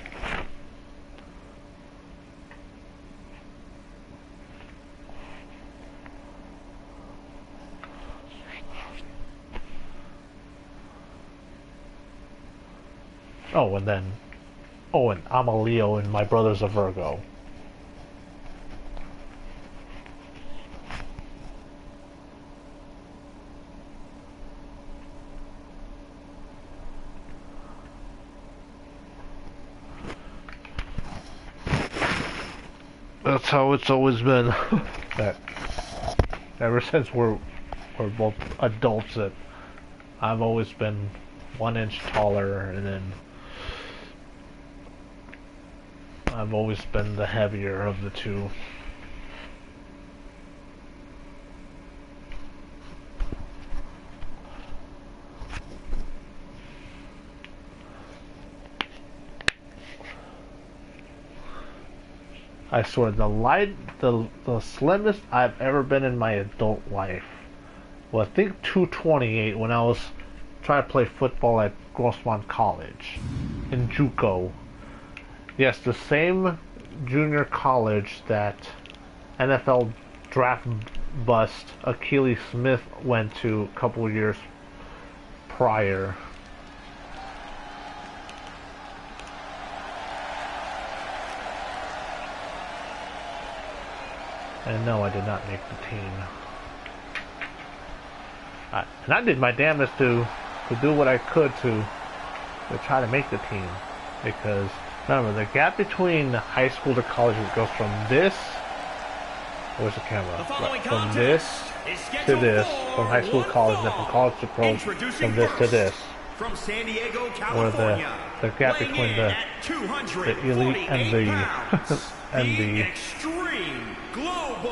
And I'm a Leo and my brother's a Virgo. That's how it's always been. That ever since we're both adults, that I've always been 1 inch taller, and then I've always been the heavier of the two. I swear, the slimmest I've ever been in my adult life. Well, I think 228 when I was trying to play football at Grossmont College in JUCO. Yes, the same junior college that NFL draft bust Achilles Smith went to a couple years prior. And no, I did not make the team. And I did my damnedest to do what I could to try to make the team. Because, remember, the gap between high school to college goes from this... Where's the camera? Right, from this to this. From high school to college, then from college to pro, from this to this. From San Diego, Where California, the gap between the elite and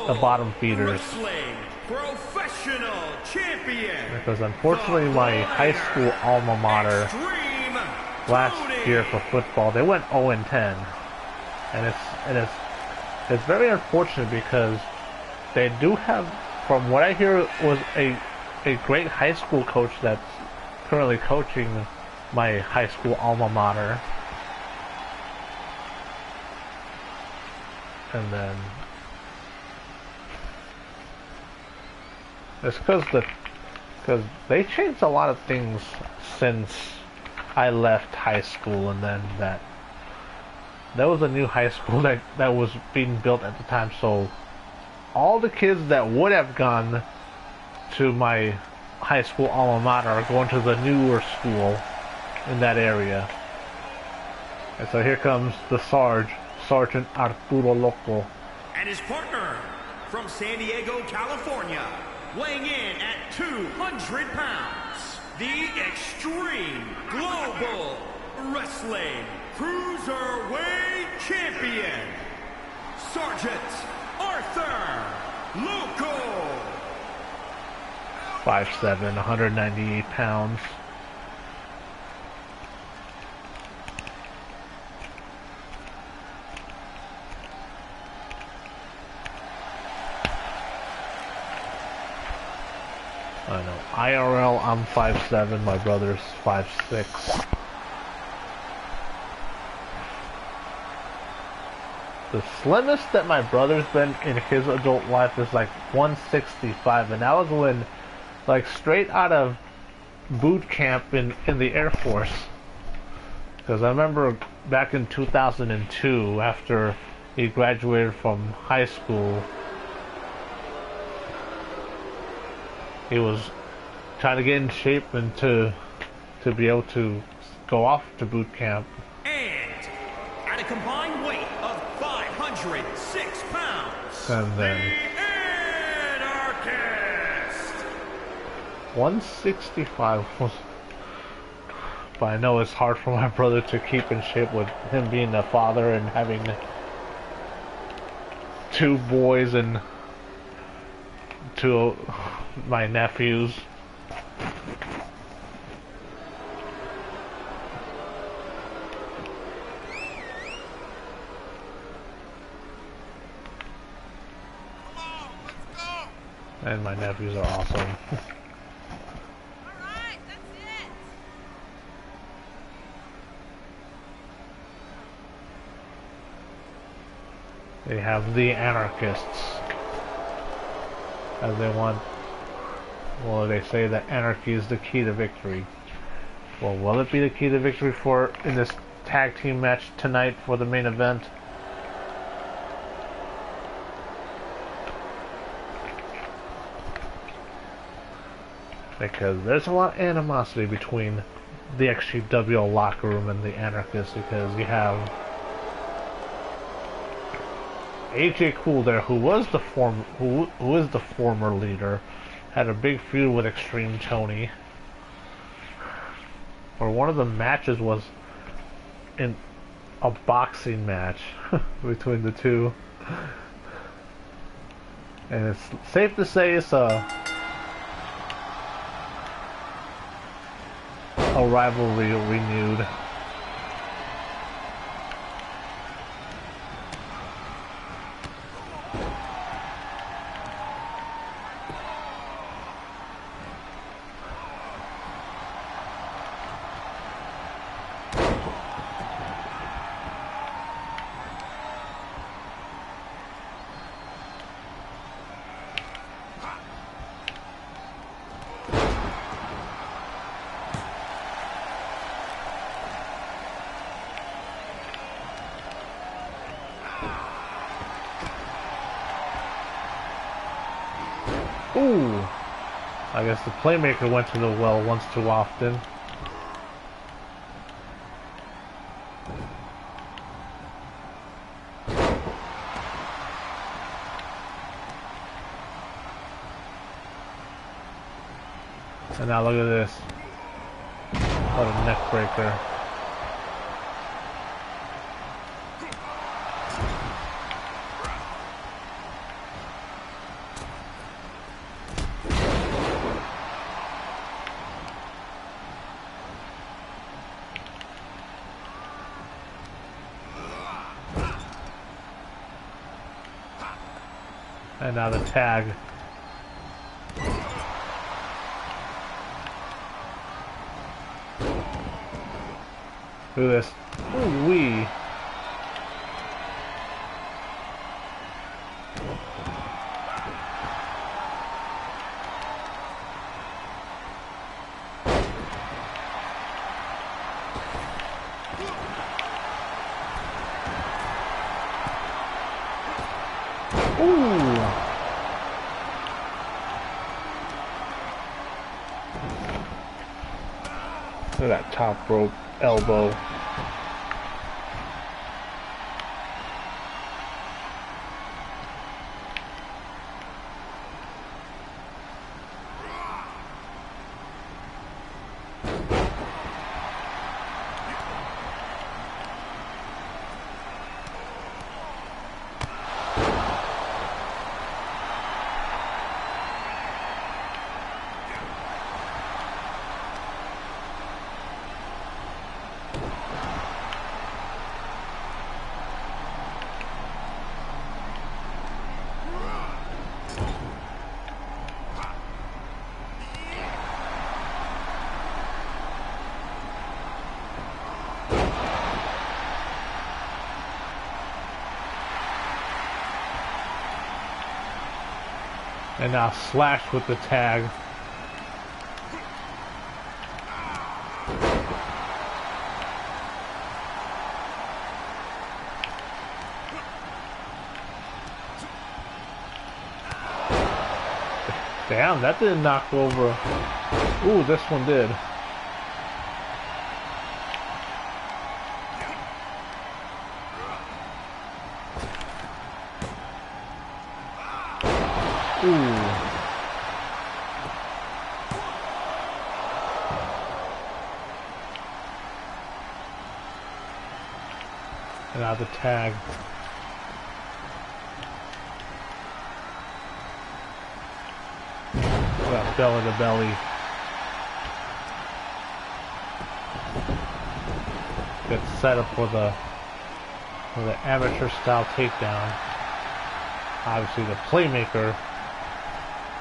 the bottom feeders. Professional champion. Because unfortunately my high school alma mater last year for football, they went 0-10. And it's very unfortunate because they do have, from what I hear, was a great high school coach that's currently coaching my high school alma mater. And then it's because they changed a lot of things since I left high school, and then there was a new high school that was being built at the time, so all the kids that would have gone to my high school alma mater are going to the newer school in that area. And so here comes the Sergeant Arturo Loco. And his partner from San Diego, California, weighing in at 200 pounds, the Extreme Global Wrestling Cruiserweight Champion, Sergeant Arthur Loco. 5'7", 198 pounds. I know. IRL, I'm 5'7", my brother's 5'6". The slimmest that my brother's been in his adult life is like 165, and that was when, like, straight out of boot camp in the Air Force. Because I remember back in 2002, after he graduated from high school, he was trying to get in shape and to be able to go off to boot camp. And at a combined weight of 506 pounds, And then the Anarchist. 165 was... But I know it's hard for my brother to keep in shape with him being a father and having 2 boys and 2 my nephews. And my nephews are awesome. Alright, that's it! They have the anarchists. As they want... Well, they say that anarchy is the key to victory. Well, will it be the key to victory for in this tag team match tonight for the main event? Because there's a lot of animosity between the XGWL locker room and the anarchists, because you have AJ Cool there, who was the who is the former leader, had a big feud with XtremeTony. Or one of the matches was in a boxing match between the two. And it's safe to say it's a rivalry renewed. Ooh! I guess the playmaker went to the well once too often. And now look at this. What a neck breaker. And now the tag. Look at this. Ooh wee. Ooh. Look at that top rope elbow. And now Slash with the tag. Damn, that didn't knock over. Ooh, this one did. Ooh. And now the tag. Belly to belly. Good setup for the amateur style takedown. Obviously the playmaker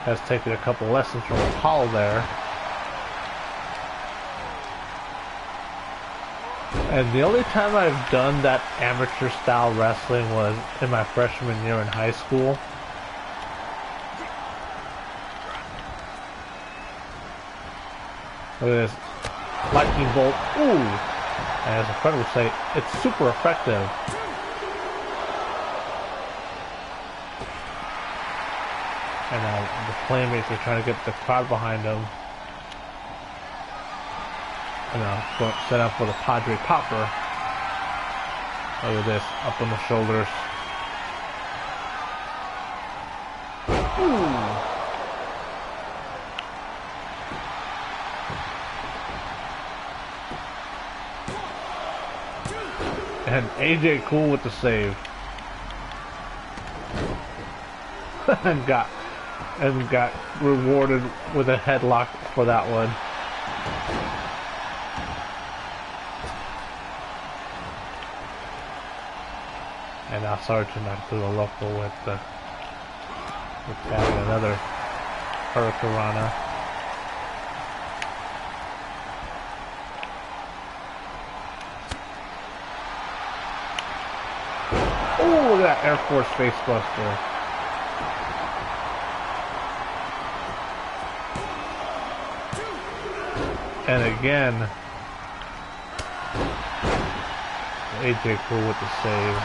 has taken a couple lessons from Paul there. And the only time I've done that amateur style wrestling was in my freshman year in high school. Look at this. Lightning bolt. Ooh! And as a friend would say, it's super effective. And now the playmates are trying to get the crowd behind them. And now set up for the Padre Popper. Look at this, up on the shoulders. Ooh. And AJ Cool with the save. and got rewarded with a headlock for that one. And now Sergeant Arturo Loco with having another Hurricanrana. Oh, look at that Air Force face buster. And again, AJ Cool with the save.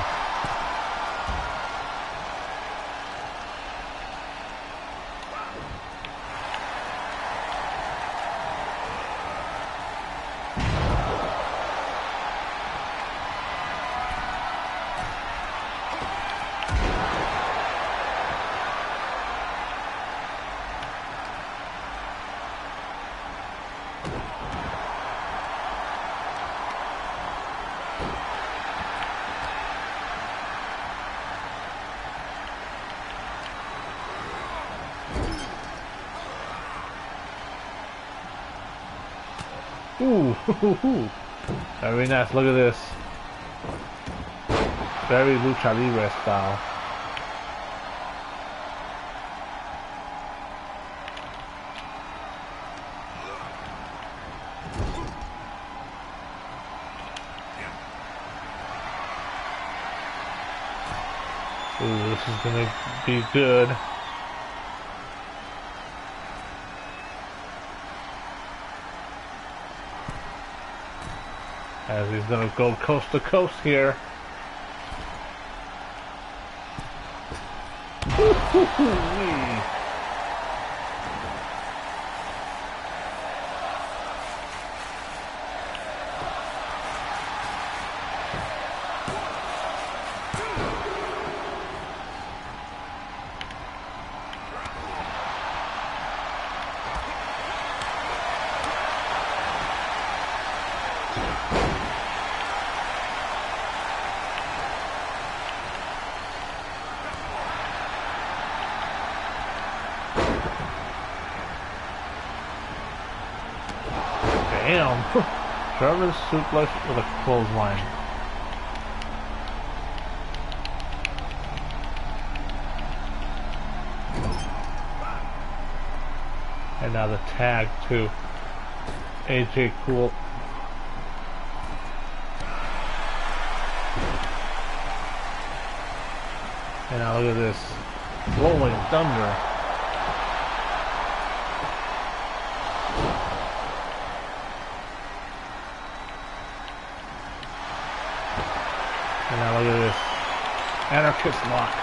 Ooh, very nice. Look at this. Very lucha libre style. Ooh, this is gonna be good. As he's gonna go coast to coast here. Damn! German suplex with a clothesline. And now the tag to AJ Cool. And now look at this. Rolling Thunder. And now look at this. Anarchist lock.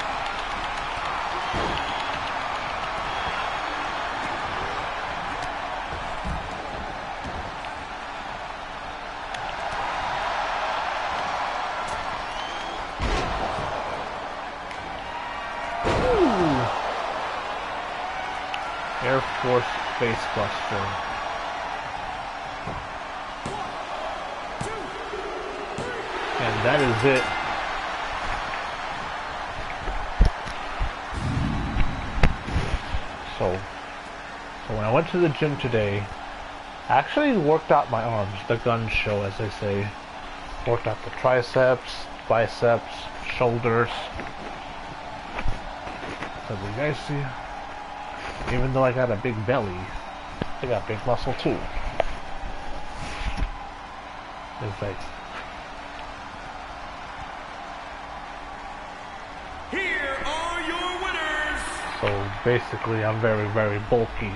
Ooh. Air Force face buster. And that is it. So when I went to the gym today, I actually worked out my arms, the gun show as they say. Worked out the triceps, biceps, shoulders. So do you guys see? Even though I got a big belly, I got big muscle too. It's like, Here are your winners. so basically I'm very, very bulky.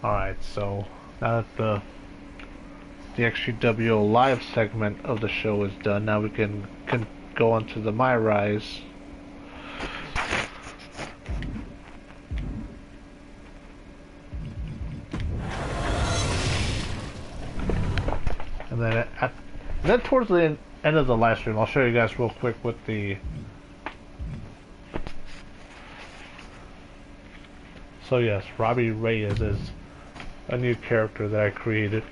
Alright, so now that the XGWL live segment of the show is done, now we can go on to the MyRise. And then towards the end of the live stream, I'll show you guys real quick what the... So yes, Robbie Reyes is a new character that I created.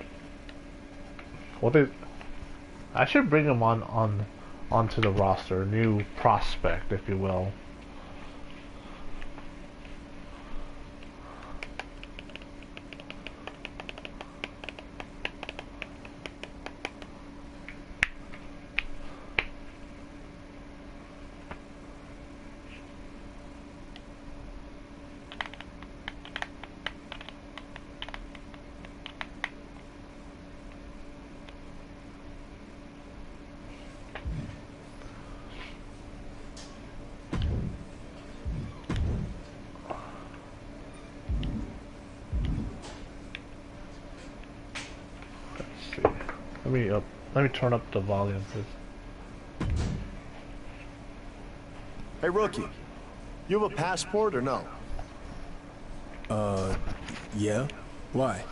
I should bring him onto the roster, a new prospect, if you will. Let me turn up the volume, please. Hey, rookie. You have a passport or no? Yeah? Why?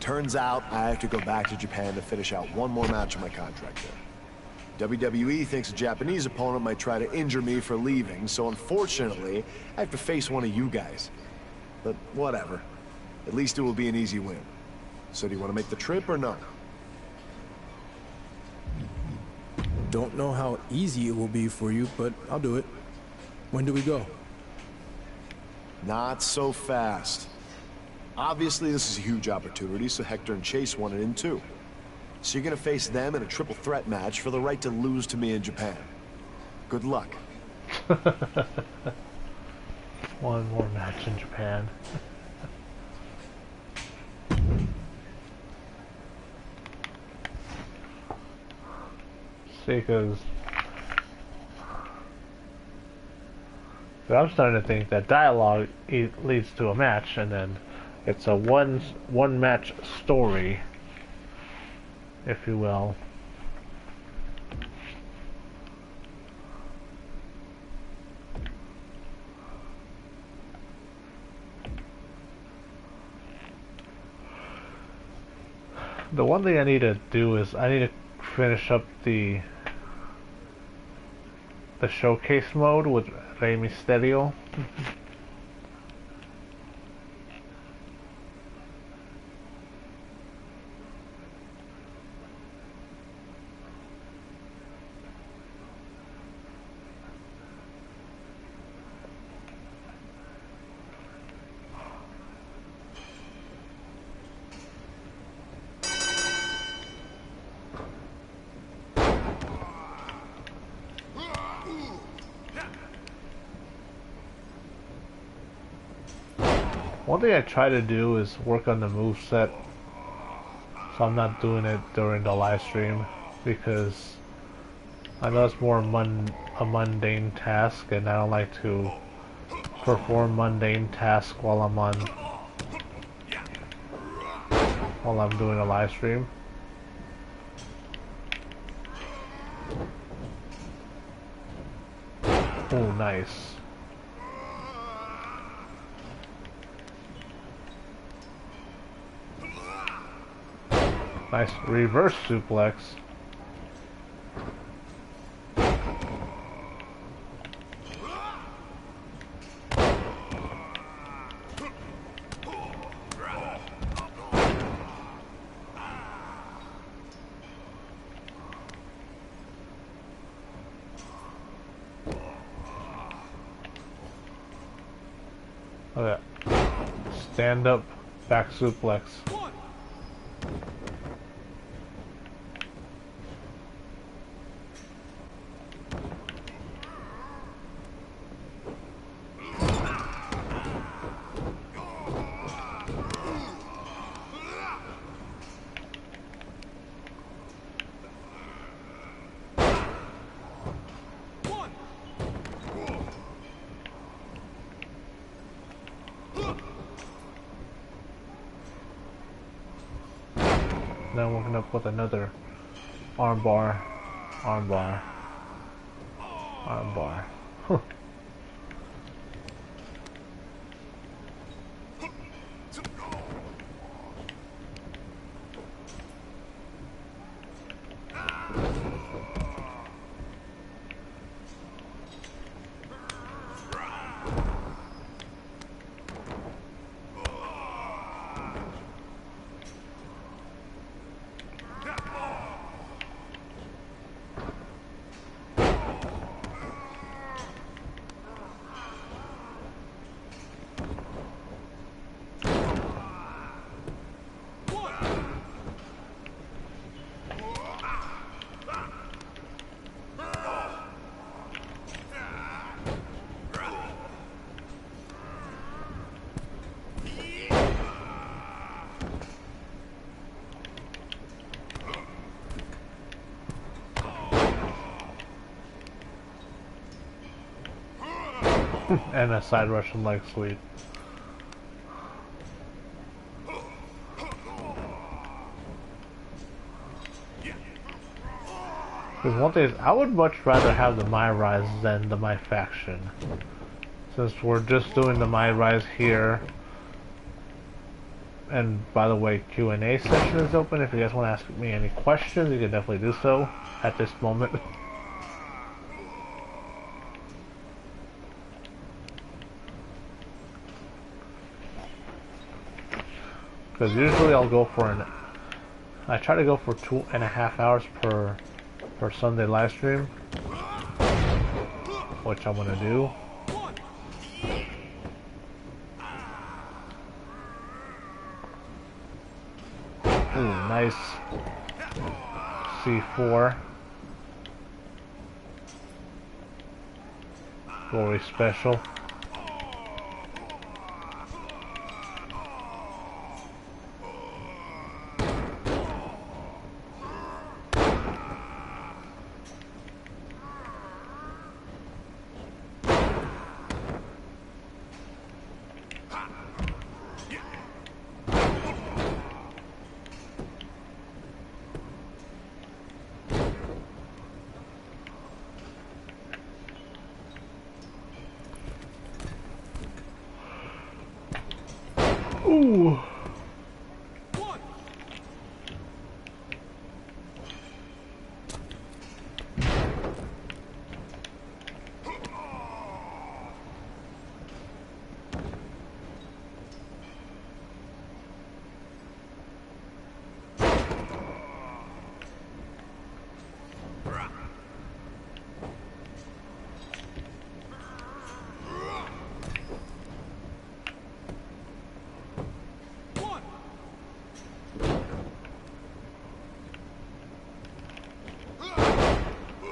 Turns out I have to go back to Japan to finish out one more match of my contract there. WWE thinks a Japanese opponent might try to injure me for leaving, so unfortunately, I have to face one of you guys. But whatever. At least it will be an easy win. So do you want to make the trip or no? Don't know how easy it will be for you, but I'll do it. When do we go? Not so fast. Obviously, this is a huge opportunity, so Hector and Chase want it in too. So you're gonna face them in a triple threat match for the right to lose to me in Japan. Good luck. One more match in Japan. See, because I'm starting to think that dialogue leads to a match, and then it's a one match story, if you will. The one thing I need to do is I need to finish up the showcase mode with Rey Mysterio. One thing I try to do is work on the moveset, so I'm not doing it during the live stream, because I know it's more a mundane task, and I don't like to perform mundane tasks while I'm doing a live stream. Oh, nice. Nice reverse suplex. Look at that. Stand up back suplex. Then we're gonna put another armbar, armbar, armbar. And a side Russian leg sweep. Because one thing is, I would much rather have the MyRise than the My Faction. Since we're just doing the MyRise here. And by the way, Q&A session is open. If you guys want to ask me any questions, you can definitely do so at this moment. Because usually I'll go for I try to go for 2.5 hours per Sunday live stream, which I'm gonna do. Ooh, nice C4. Glory special. Ooh.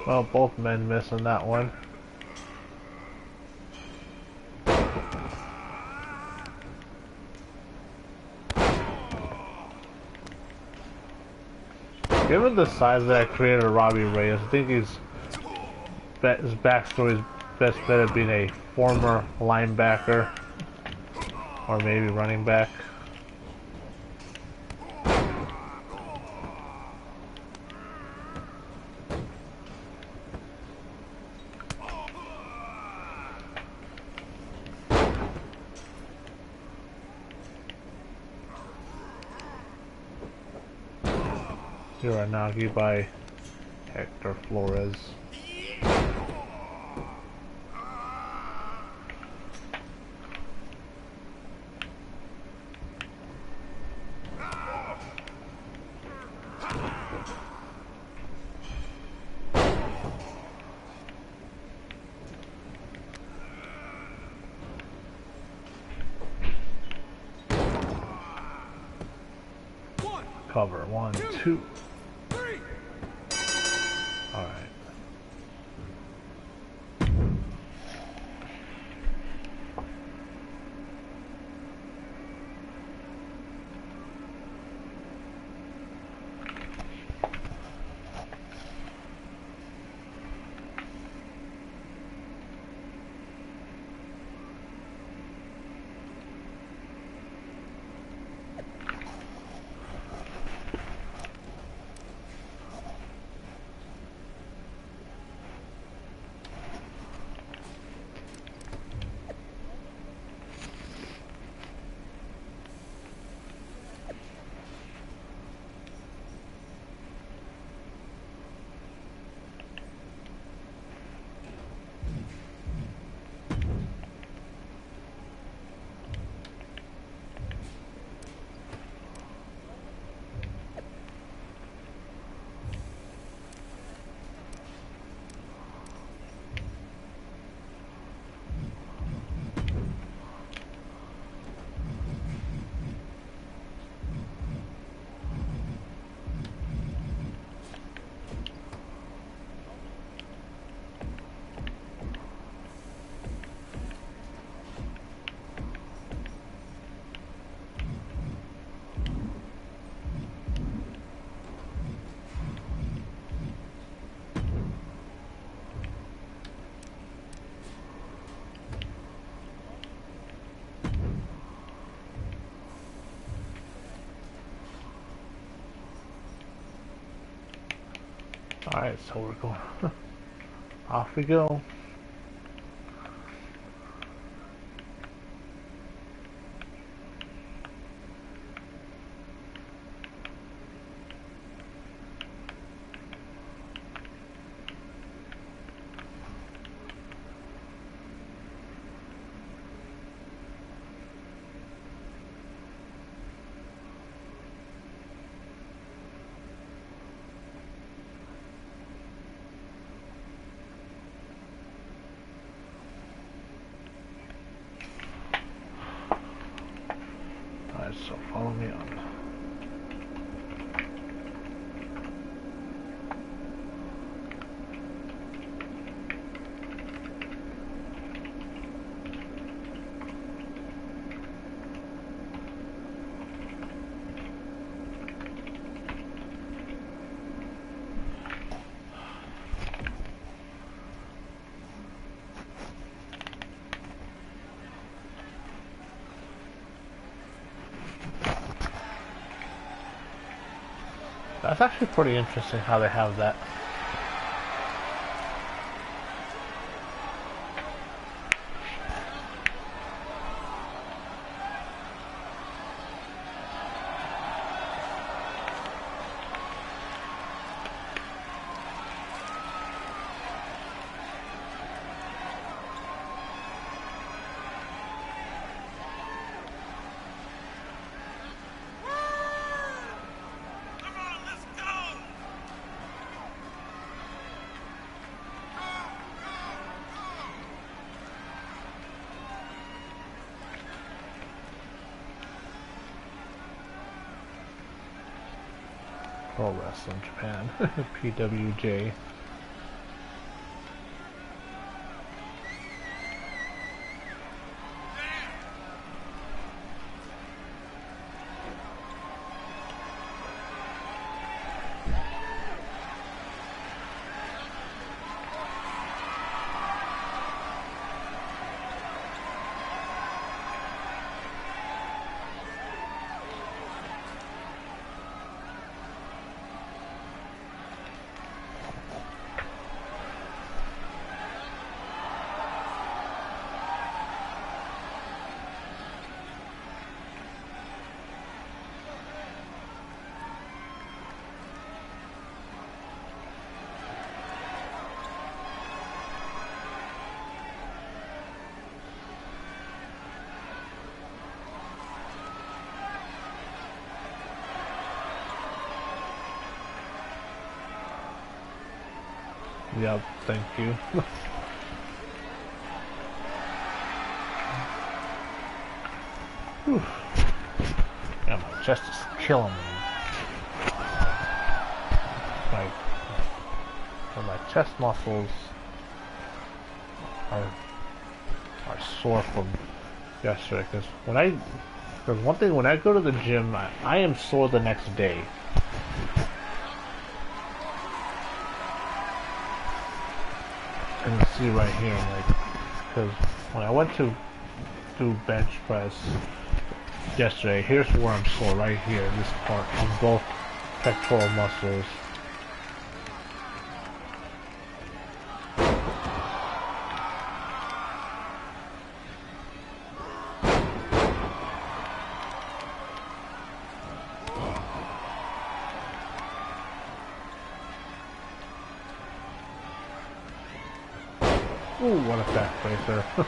Well, both men missing that one. Given the size of that creator, Robbie Reyes, I think his backstory is best bet at being a former linebacker or maybe running back. Uranagi by Hector Flores. Cover. 1, 2. Alright. Alright, so we're going. Off we go. So follow me on. That's actually pretty interesting how they have that. Pro Wrestling Japan, PWJ. Yep, thank you. Yeah, my chest is killing me. my chest muscles are sore from yesterday. Because one thing, when I go to the gym, I am sore the next day. And you see right here, like, because when I went to do bench press yesterday, here's where I'm sore, right here, this part, on both pectoral muscles. Ooh, what a backbreaker.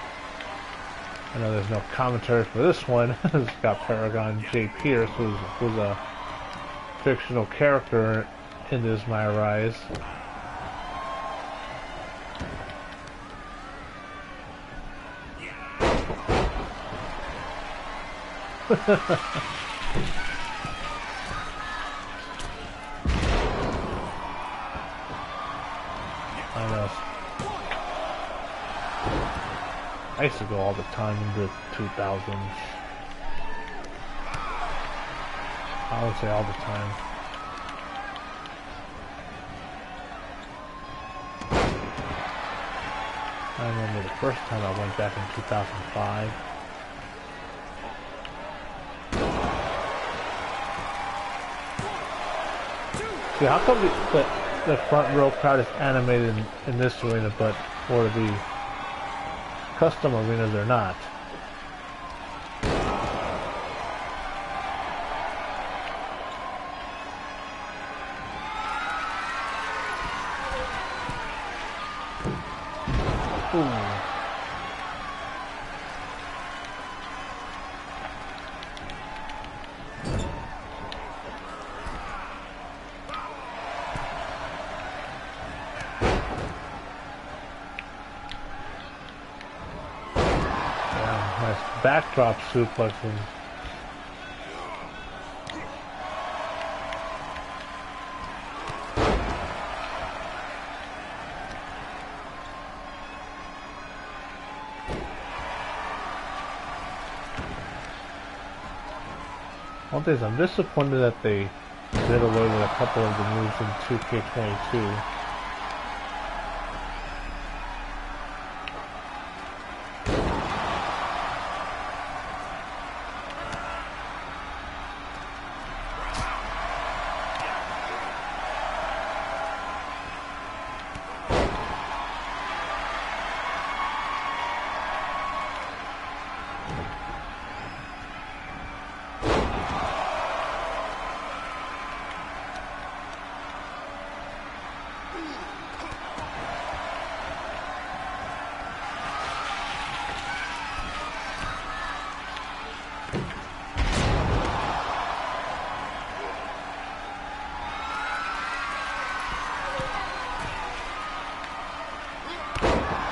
I know there's no commentary for this one. It's got Paragon J. Pierce, who's a fictional character in this MyRise. I know. I used to go all the time in the 2000s. I would say all the time. I remember the first time I went back in 2005. See, how come the front row crowd is animated in this arena, but for the custom arenas they're not? Ooh. Backdrop suplexing. One thing is, I'm disappointed that they did away with a couple of the moves in 2k22.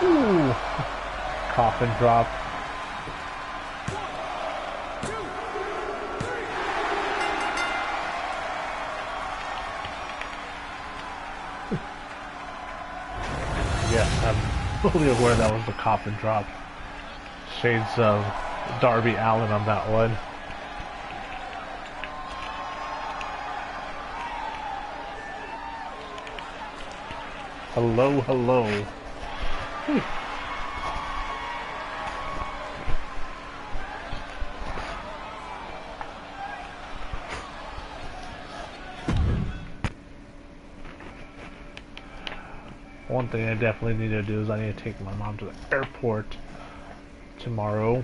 Ooh, coffin drop. Yes, I'm fully aware that was the coffin drop. Shades of Darby Allin on that one. Hello, hello. One thing I definitely need to do is I need to take my mom to the airport tomorrow.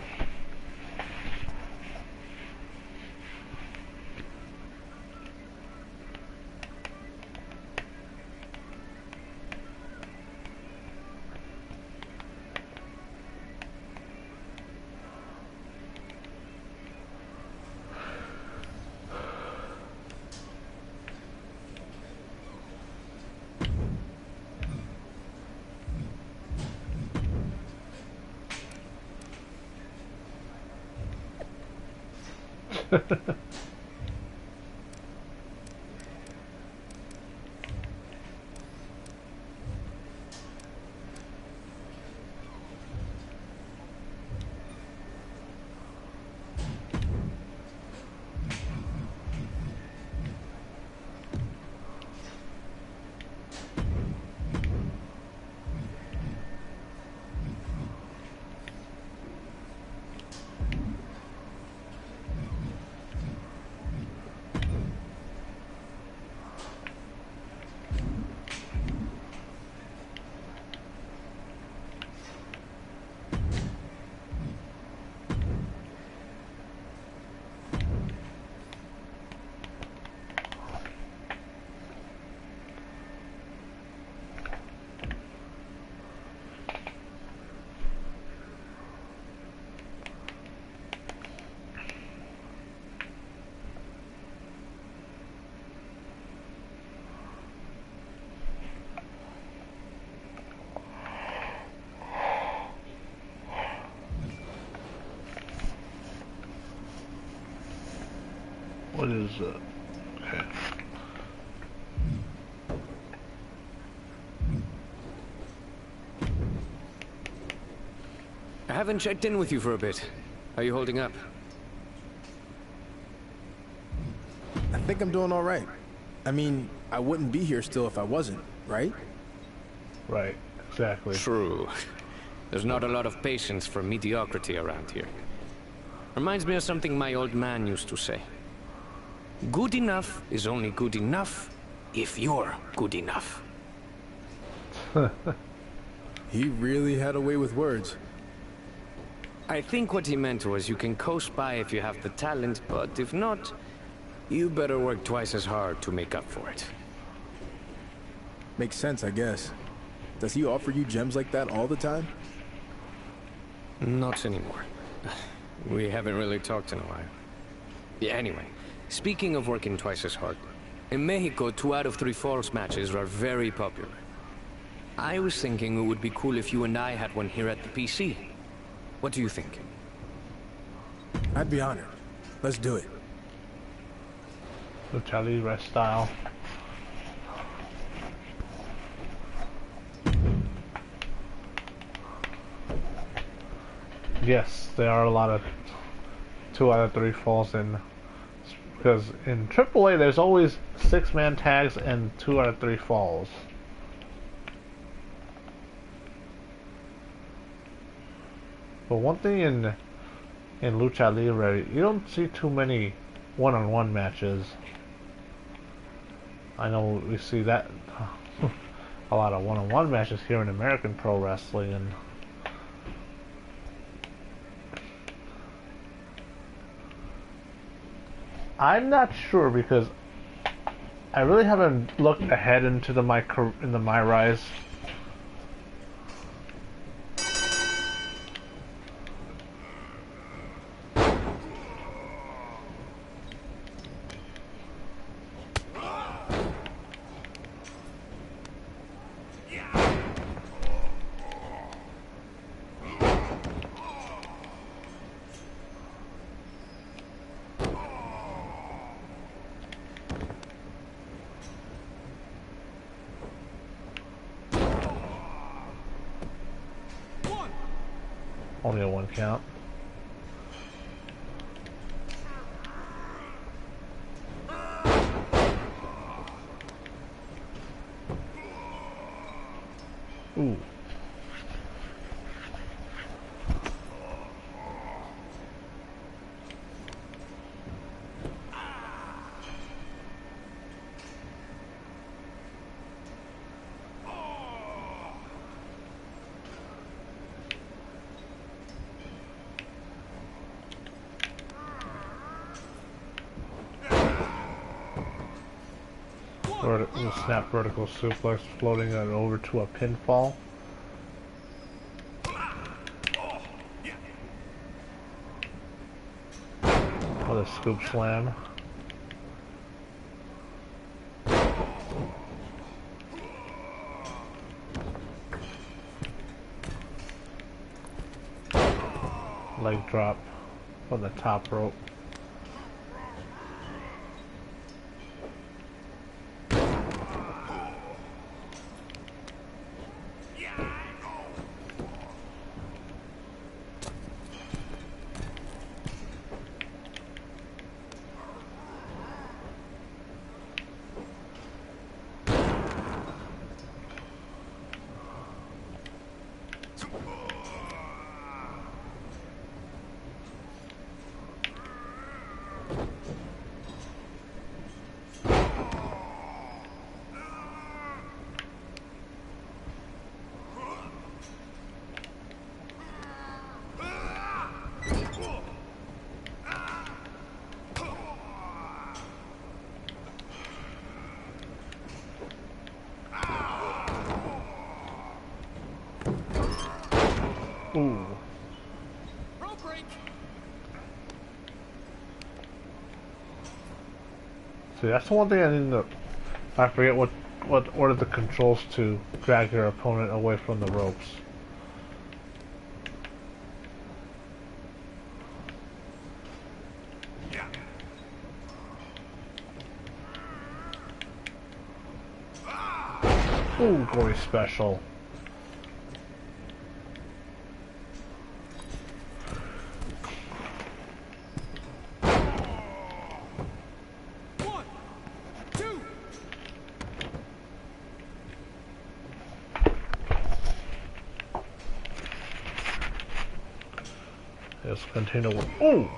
What is okay. I haven't checked in with you for a bit. How are you holding up? I think I'm doing all right. I mean, I wouldn't be here still if I wasn't, right? Right, exactly. True. There's not a lot of patience for mediocrity around here. Reminds me of something my old man used to say. Good enough is only good enough if you're good enough. He really had a way with words. I think what he meant was you can coast by if you have the talent, but if not, you better work twice as hard to make up for it. Makes sense, I guess. Does he offer you gems like that all the time? Not anymore. We haven't really talked in a while. Yeah, anyway, speaking of working twice as hard, in Mexico, 2 out of 3 falls matches are very popular. I was thinking it would be cool if you and I had one here at the PC. What do you think? I'd be honored. Let's do it. Lucha Libre style. Yes, there are a lot of 2 out of 3 falls in, because in AAA there's always 6-man tags and 2 out of 3 falls. But one thing in Lucha Libre, you don't see too many one-on-one matches. I know we see that a lot of one-on-one matches here in American Pro Wrestling, and I'm not sure because I really haven't looked ahead into the MyRise. Only a 1 count. Ooh. Snap vertical suplex, floating it over to a pinfall. With a scoop slam. Leg drop on the top rope. Ooh. Rope break. See, that's the one thing I need to. I forget what are the controls to drag your opponent away from the ropes. Ooh, glory special. Let's continue with. Ooh!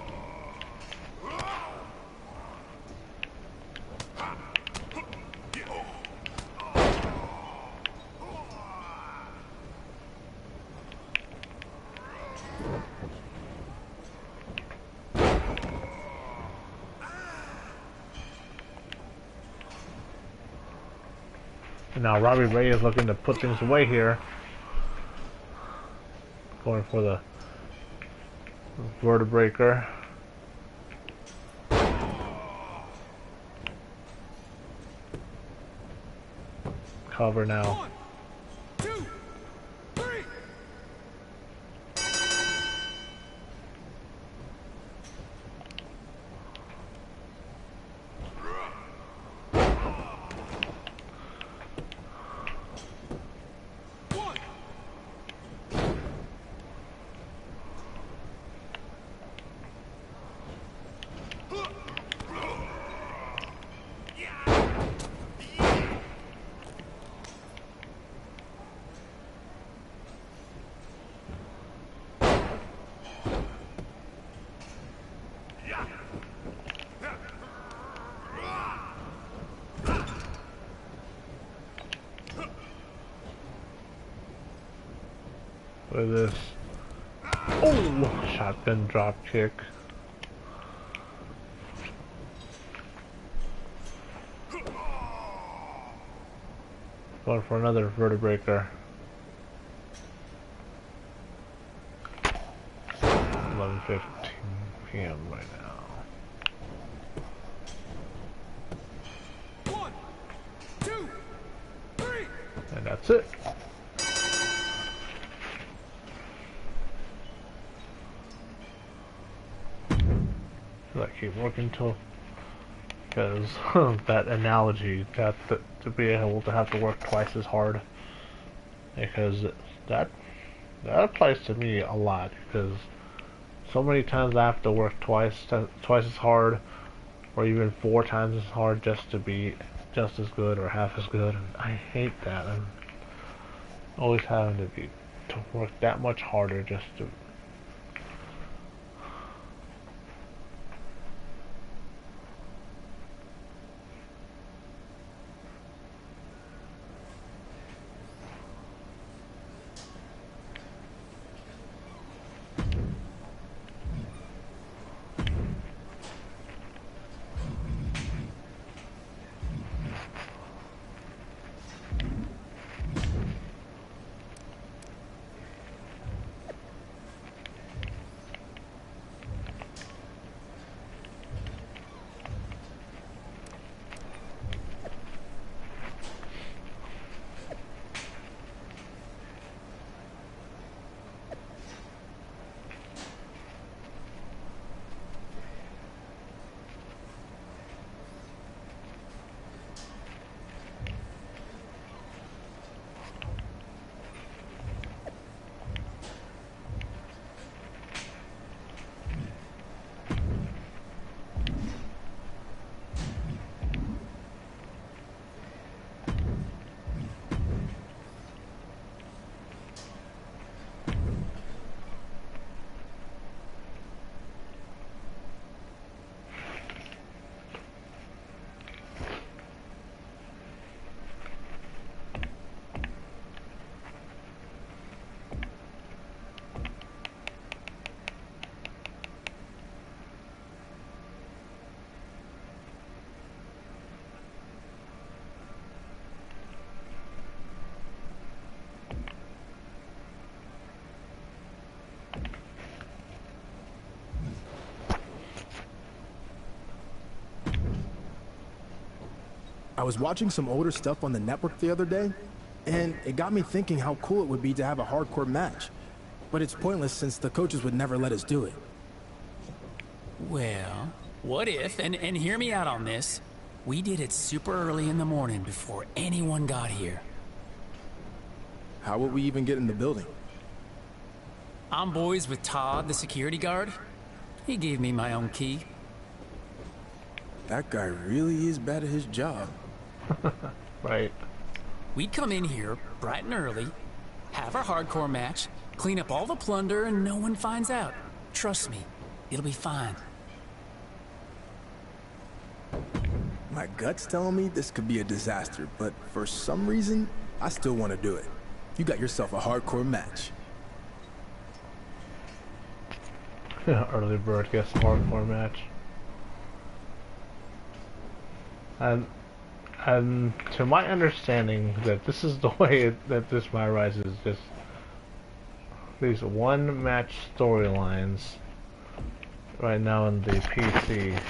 And now Robbie Ray is looking to put things away here. Going for the vertebraker. Cover now. 1, 2, 3. Look at this. Oh! Shotgun drop kick. Going for another vertebraker. 11:15 p.m. right now. 1, 2, 3. And that's it. I keep working till, because that analogy, that to be able to have to work twice as hard, because that applies to me a lot, because so many times I have to work twice as hard, or even 4 times as hard just to be just as good or half as good, and I hate that. I'm always having to work that much harder just to. I was watching some older stuff on the network the other day, and it got me thinking how cool it would be to have a hardcore match. But it's pointless since the coaches would never let us do it. Well, what if, and hear me out on this, we did it super early in the morning before anyone got here. How would we even get in the building? I'm boys with Todd, the security guard. He gave me my own key. That guy really is bad at his job. Right. We'd come in here bright and early, have our hardcore match, clean up all the plunder, and no one finds out. Trust me, it'll be fine. My gut's telling me this could be a disaster, but for some reason, I still want to do it. You got yourself a hardcore match. Early bird gets a hardcore match. And to my understanding, that this is the way that this MyRise is just these one-match storylines right now in the PC.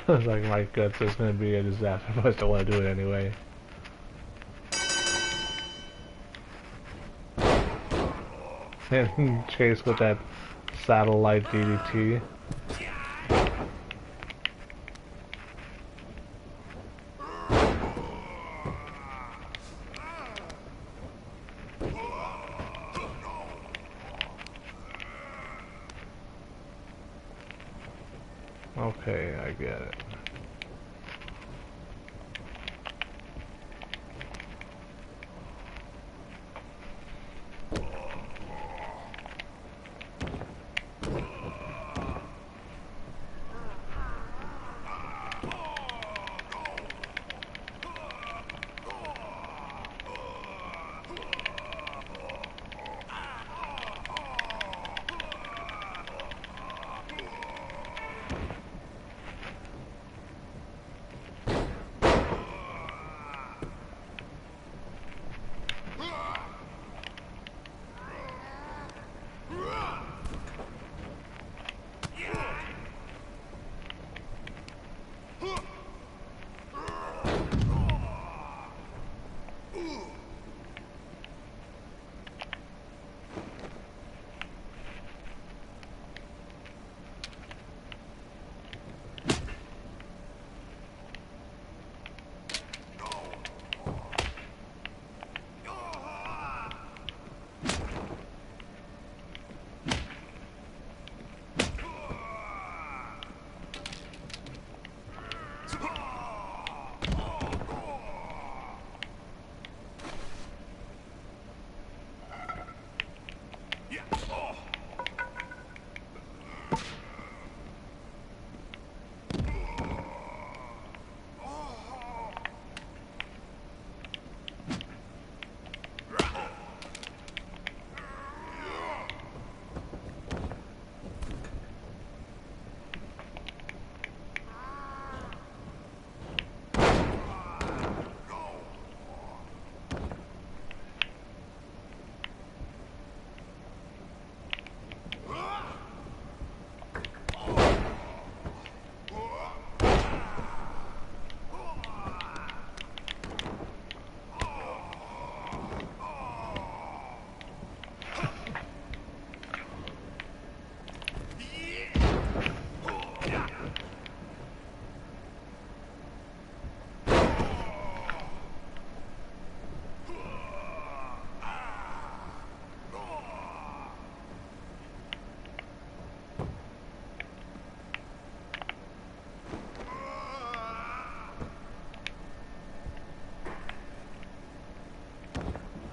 It's like my guts is gonna be a disaster, but I still want to do it anyway. And chase with that satellite DDT. Okay, I get it.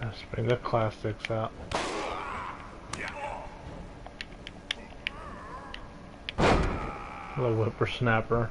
Let's bring the classics out. Little whippersnapper.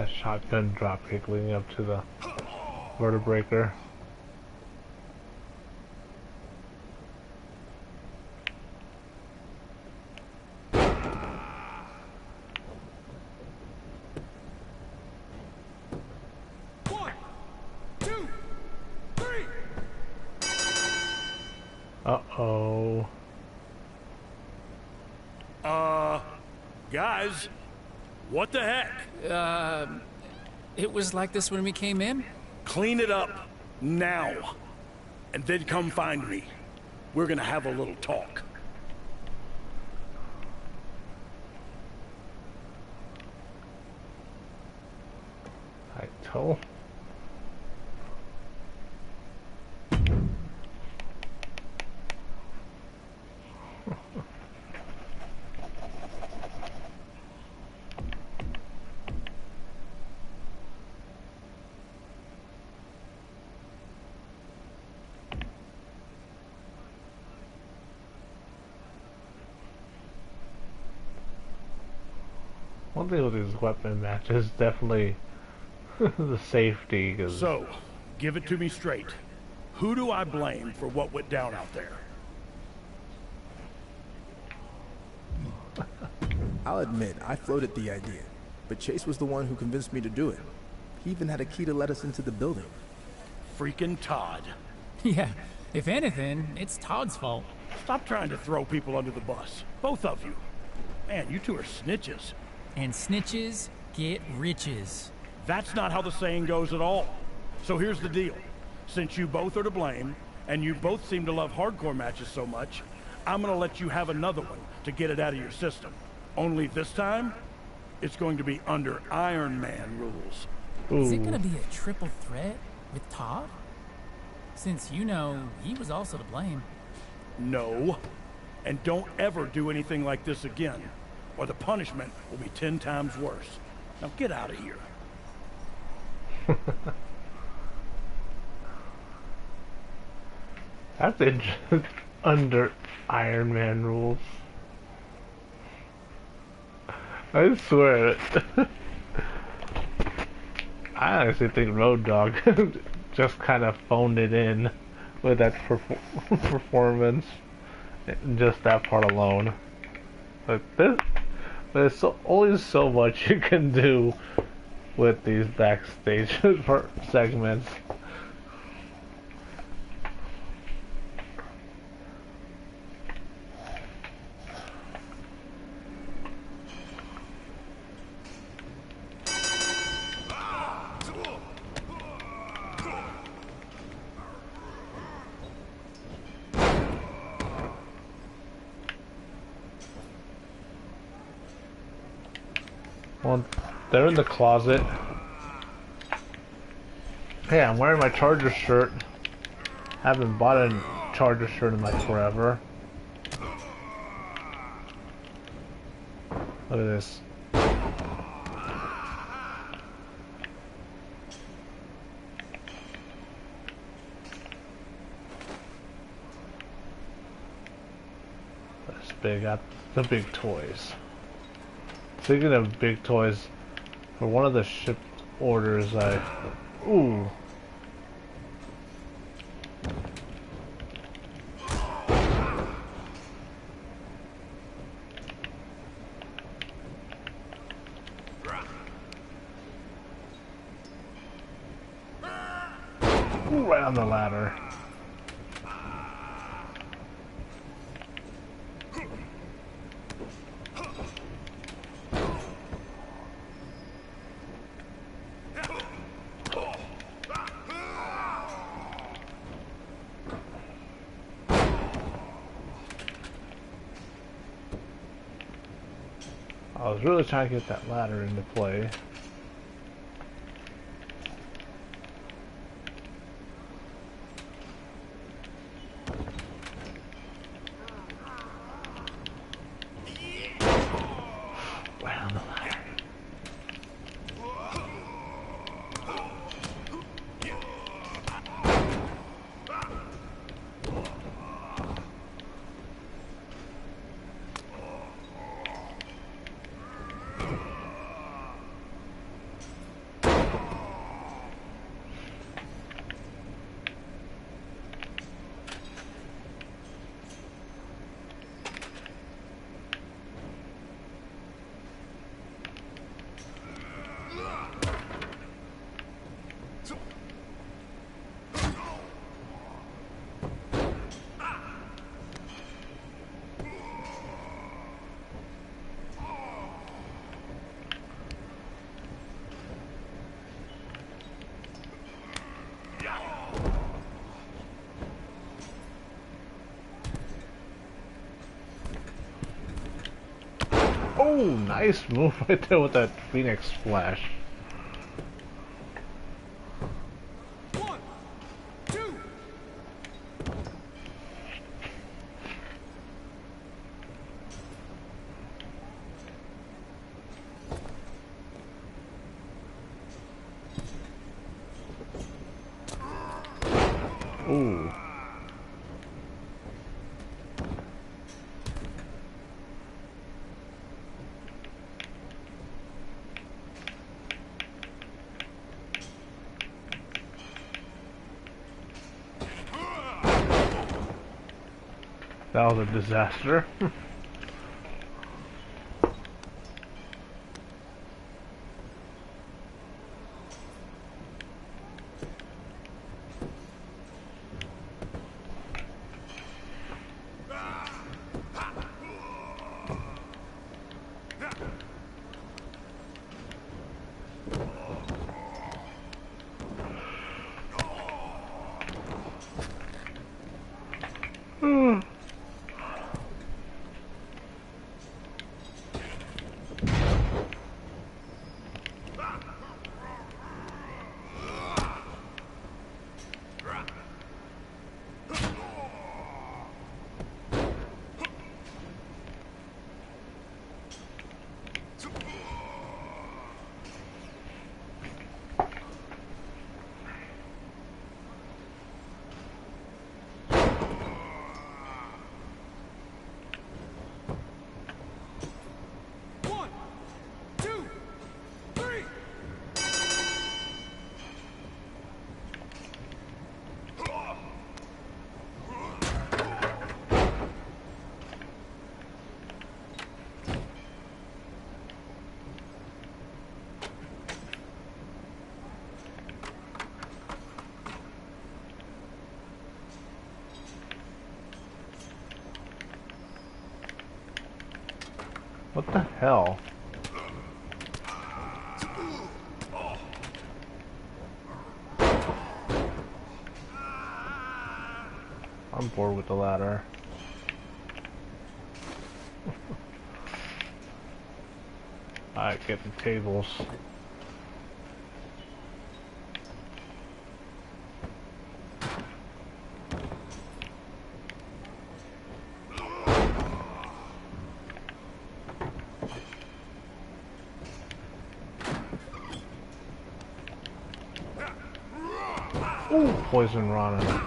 That shotgun drop kick leading up to the vertebraker. Uh-oh. Guys, what the heck? It was like this when we came in? Clean it up now, and then come find me. We're gonna have a little talk. I told. One thing with these weapon matches, definitely the safety. Cause So, give it to me straight. Who do I blame for what went down out there? I'll admit, I floated the idea, but Chase was the one who convinced me to do it. He even had a key to let us into the building. Freaking Todd. Yeah, if anything, it's Todd's fault. Stop trying to throw people under the bus. Both of you. Man, you two are snitches. And snitches get riches. That's not how the saying goes at all. So here's the deal. Since you both are to blame, and you both seem to love hardcore matches so much, I'm gonna let you have another one to get it out of your system. Only this time, it's going to be under Iron Man rules. Is it gonna be a triple threat with Todd? Since you know he was also to blame. No. And don't ever do anything like this again, or the punishment will be 10 times worse. Now get out of here. That's interesting. Under Iron Man rules. I swear. I honestly think Road Dogg just kind of phoned it in with that performance. Just that part alone. But there's only so much you can do with these backstage segments. Well, they're in the closet. Hey, I'm wearing my Charger shirt. Haven't bought a Charger shirt in like forever. Look at this. That's big. Got the big toys. Speaking of big toys, for one of the shipped orders, ooh. Ooh, right on the ladder. I was really trying to get that ladder into play. Right on the ladder. Oh, nice move right there with that Phoenix splash. One, two. Ooh. That was a disaster. One, two, three. What the hell? I'm bored with the ladder. Alright, get the tables. Ooh, poison Rana.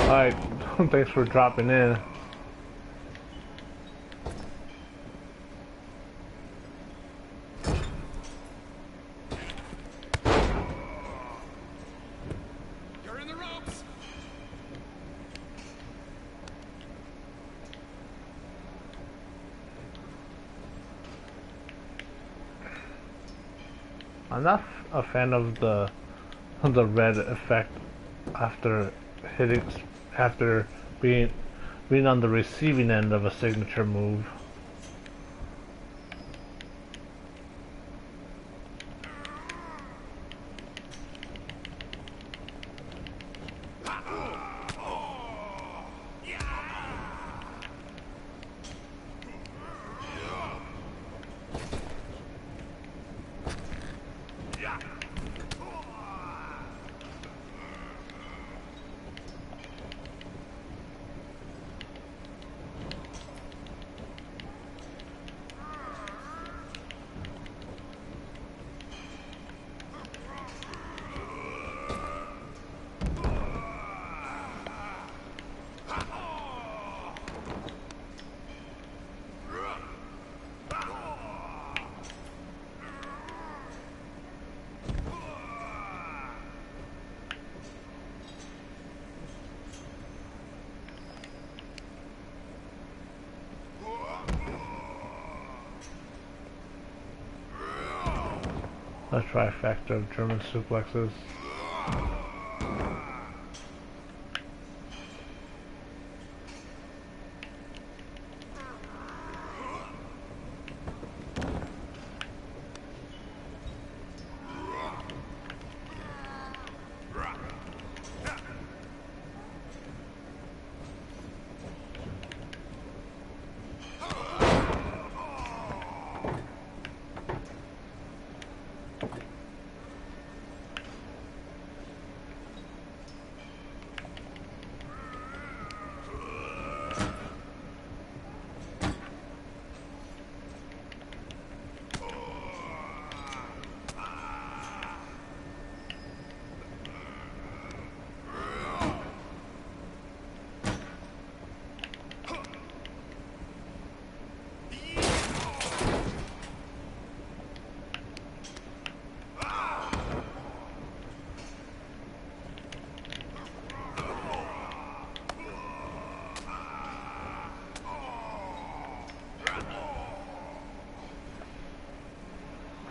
Alright, thanks for dropping in. You're in the ropes. I'm not a fan of the red effect after hitting, after being on the receiving end of a signature move. A trifecta of German suplexes.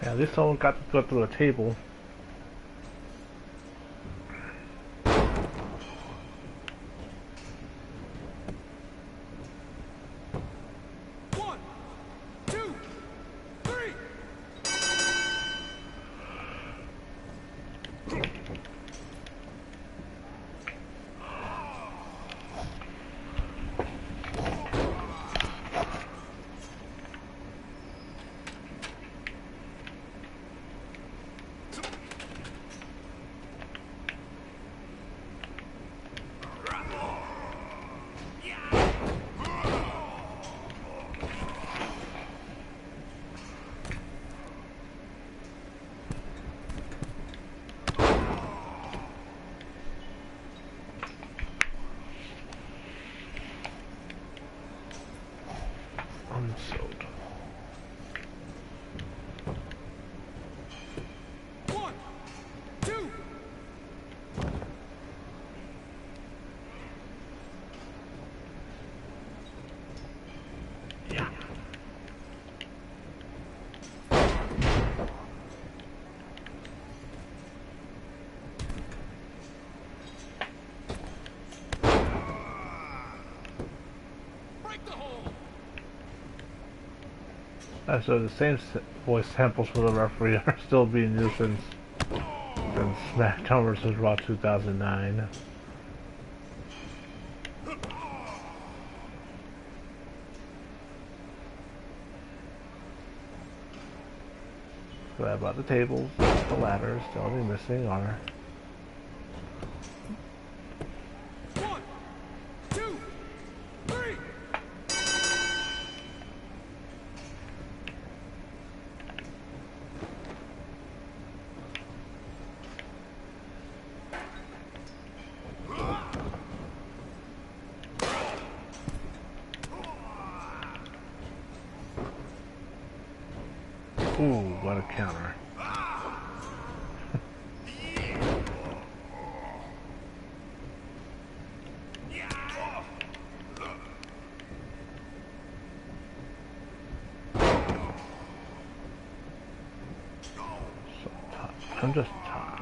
Yeah, at least someone got to go through a table. One, two, three. Unsold. One, two. Yeah. Break the hole. So the same voice samples for the referee are still being used since SmackDown vs. Raw 2009. Forgot about the tables, the ladders. The only missing are One, two, three. ooh, what a counter. So tough. I'm just tired.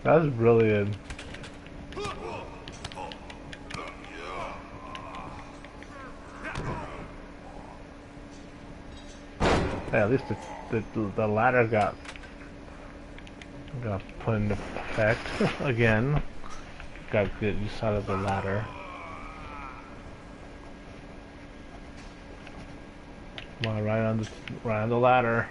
That's brilliant. Yeah, at least the ladder got put into effect again. Got good use out of the ladder. Come on, right on the ladder.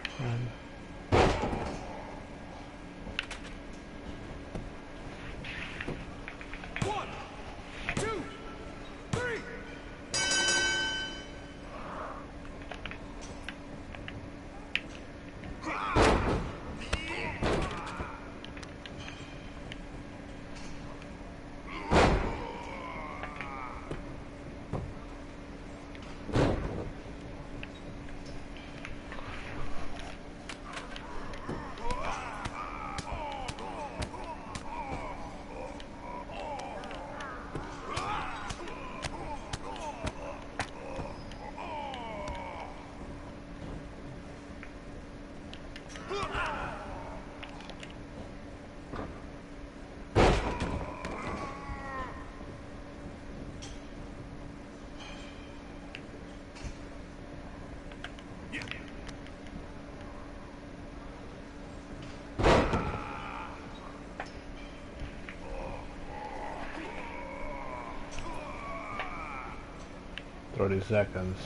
Seconds.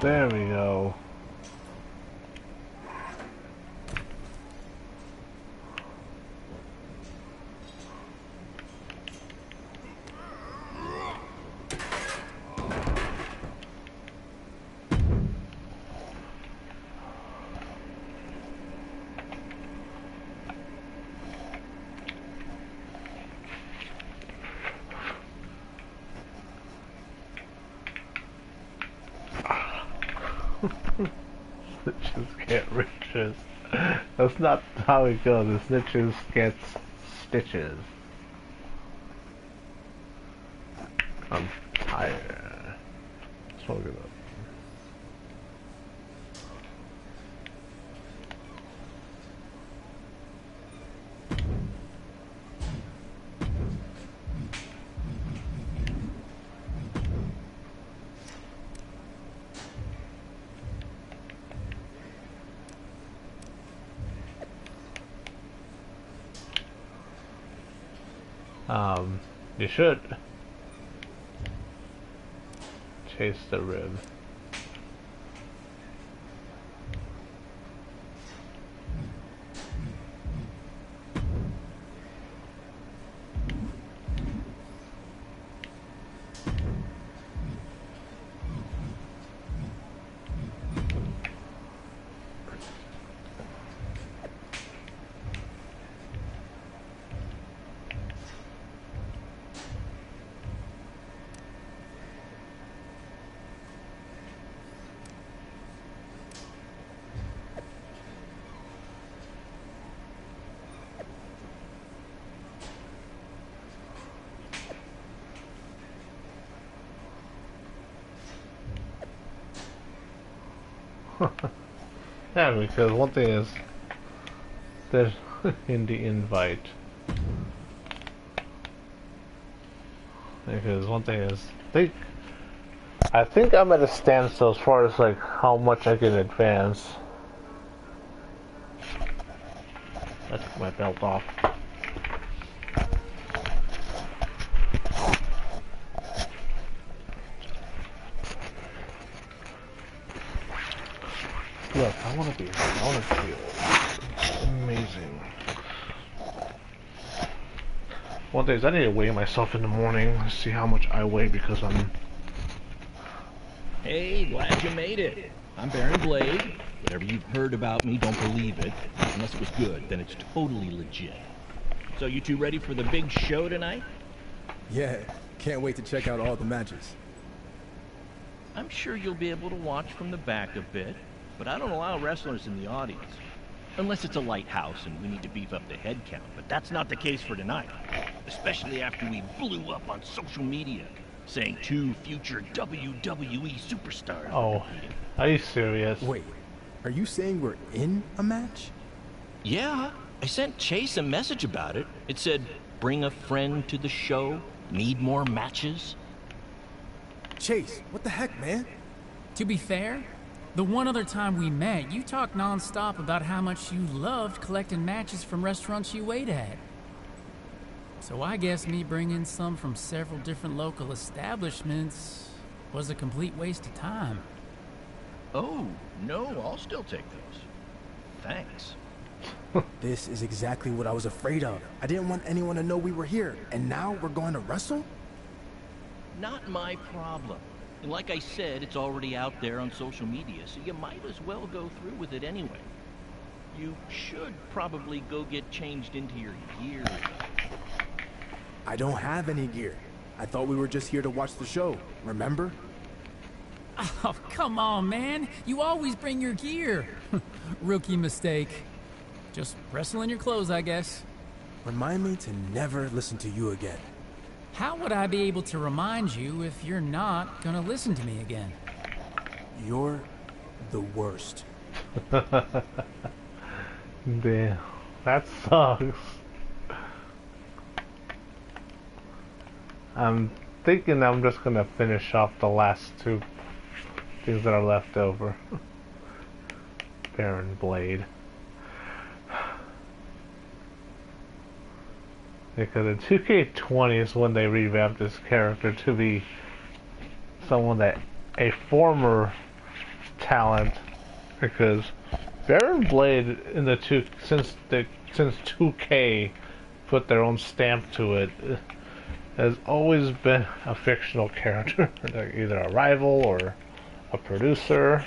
There we go. Snitches get riches. That's not how it goes. The snitches gets stitches. I'm tired. Smoke it up. You should chase the rib. Yeah, because one thing is there's in the invite. Because one thing is I think I'm at a standstill as far as like how much I can advance. I took my belt off. Look, I want to feel amazing. One thing is I need to weigh myself in the morning to see how much I weigh because I'm... Hey, glad you made it. I'm Baron Blade. Whatever you've heard about me, don't believe it. Unless it was good, then it's totally legit. So you two ready for the big show tonight? Yeah, can't wait to check out all the matches. I'm sure you'll be able to watch from the back a bit. But I don't allow wrestlers in the audience. Unless it's a light house and we need to beef up the head count, but that's not the case for tonight. especially after we blew up on social media, saying 2 future WWE superstars. Oh, are you serious? Wait, are you saying we're in a match? Yeah, I sent Chase a message about it. It said, bring a friend to the show, need more matches. Chase, what the heck, man? To be fair, the one other time we met, you talked non-stop about how much you loved collecting matches from restaurants you ate at. So I guess me bringing some from several different local establishments was a complete waste of time. Oh, no, I'll still take those. Thanks. This is exactly what I was afraid of. I didn't want anyone to know we were here, and now we're going to wrestle? Not my problem. And like I said, it's already out there on social media, so you might as well go through with it anyway. You should probably go get changed into your gear. I don't have any gear. I thought we were just here to watch the show, remember? Oh, come on, man. You always bring your gear. Rookie mistake. Just wrestle in your clothes, I guess. Remind me to never listen to you again. How would I be able to remind you if you're not gonna listen to me again? You're the worst. Damn, that sucks. I'm thinking I'm just gonna finish off the last 2 things that are left over. Baron Blade. Because in 2k20 is when they revamped this character to be someone that a former talent, because Baron Blade in the since 2K put their own stamp to it, has always been a fictional character, like either a rival or a producer,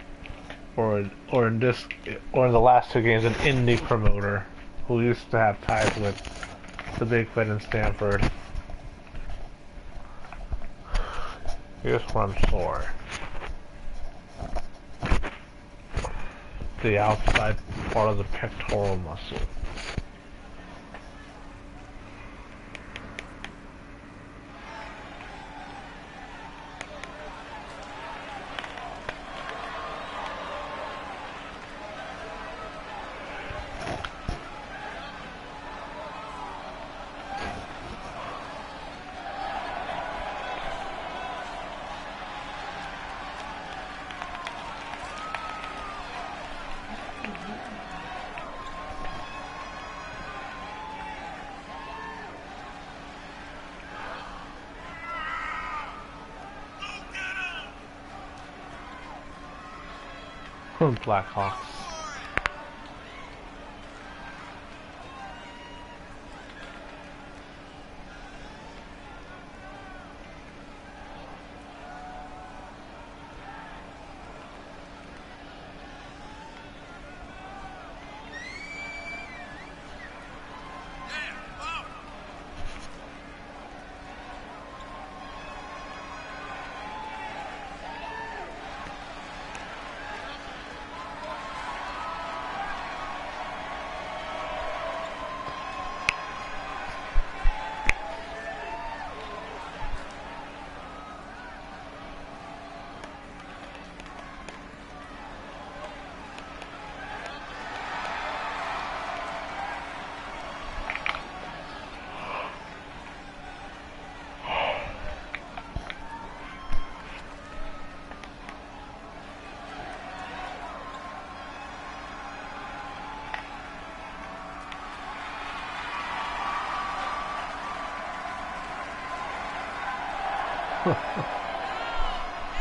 or in the last 2 games an indie promoter who used to have ties with the Big Fed in Stanford. Here's what I'm sore. The outside part of the pectoral muscle. Blackhawks.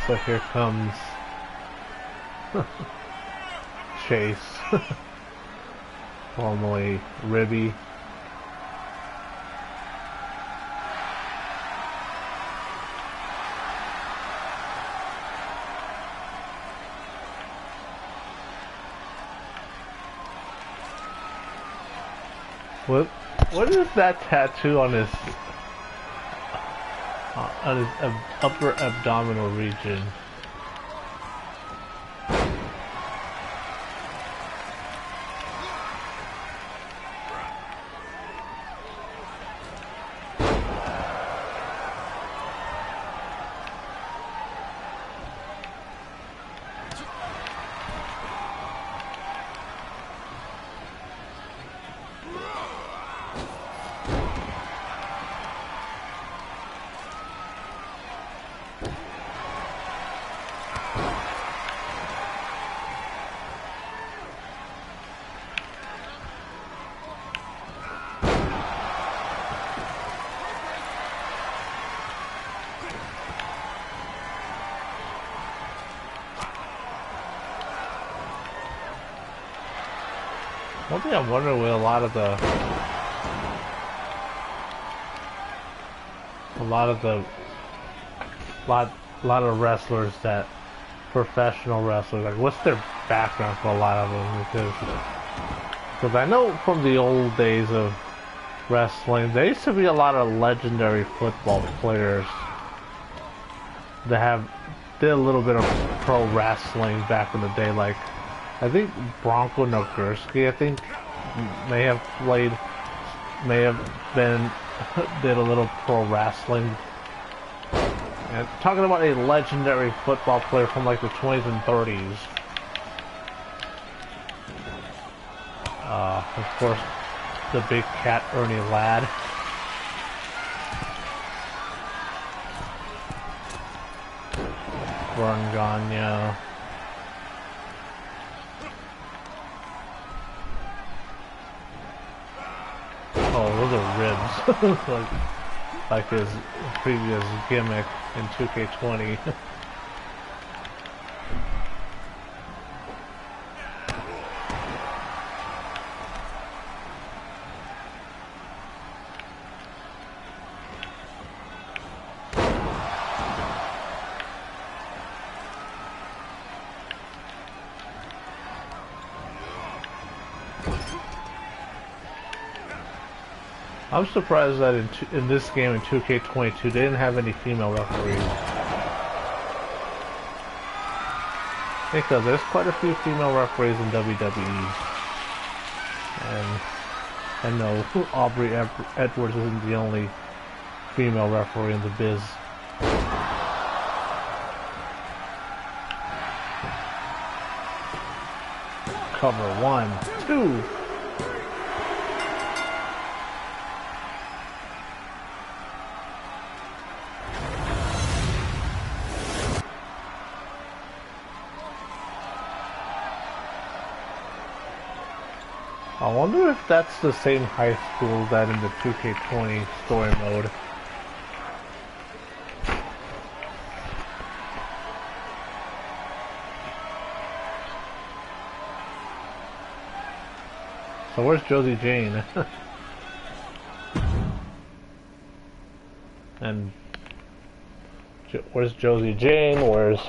So here comes Chase, formerly Ribby. What is that tattoo on his upper abdominal region? One thing I'm wondering with a lot of wrestlers that professional wrestlers, like what's their background for a lot of them? Because I know from the old days of wrestling, there used to be a lot of legendary football players that did a little bit of pro wrestling back in the day. Like I think Bronco Nagurski, I think may have been did a little pro wrestling. And talking about a legendary football player from like the 20s and 30s. Of course, the big cat Ernie Ladd. Vern Gagne. Oh, those are ribs. like his previous gimmick in 2k20. I'm surprised that in this game in 2k22 they didn't have any female referees. Because there's quite a few female referees in WWE. And I know Aubrey Edwards isn't the only female referee in the biz. Cover 1, 2. I wonder if that's the same high school that in the 2K20 story mode. So where's Josie Jane? And where's Josie Jane? Where's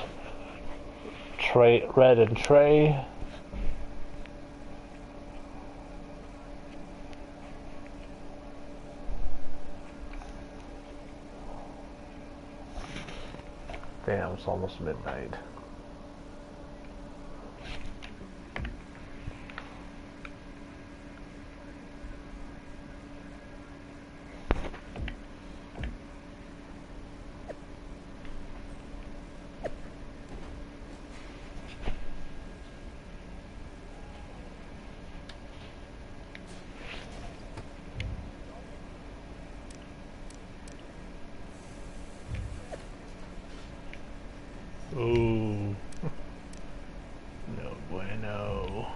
Red and Trey? Damn, it's almost midnight. Ooh. No bueno.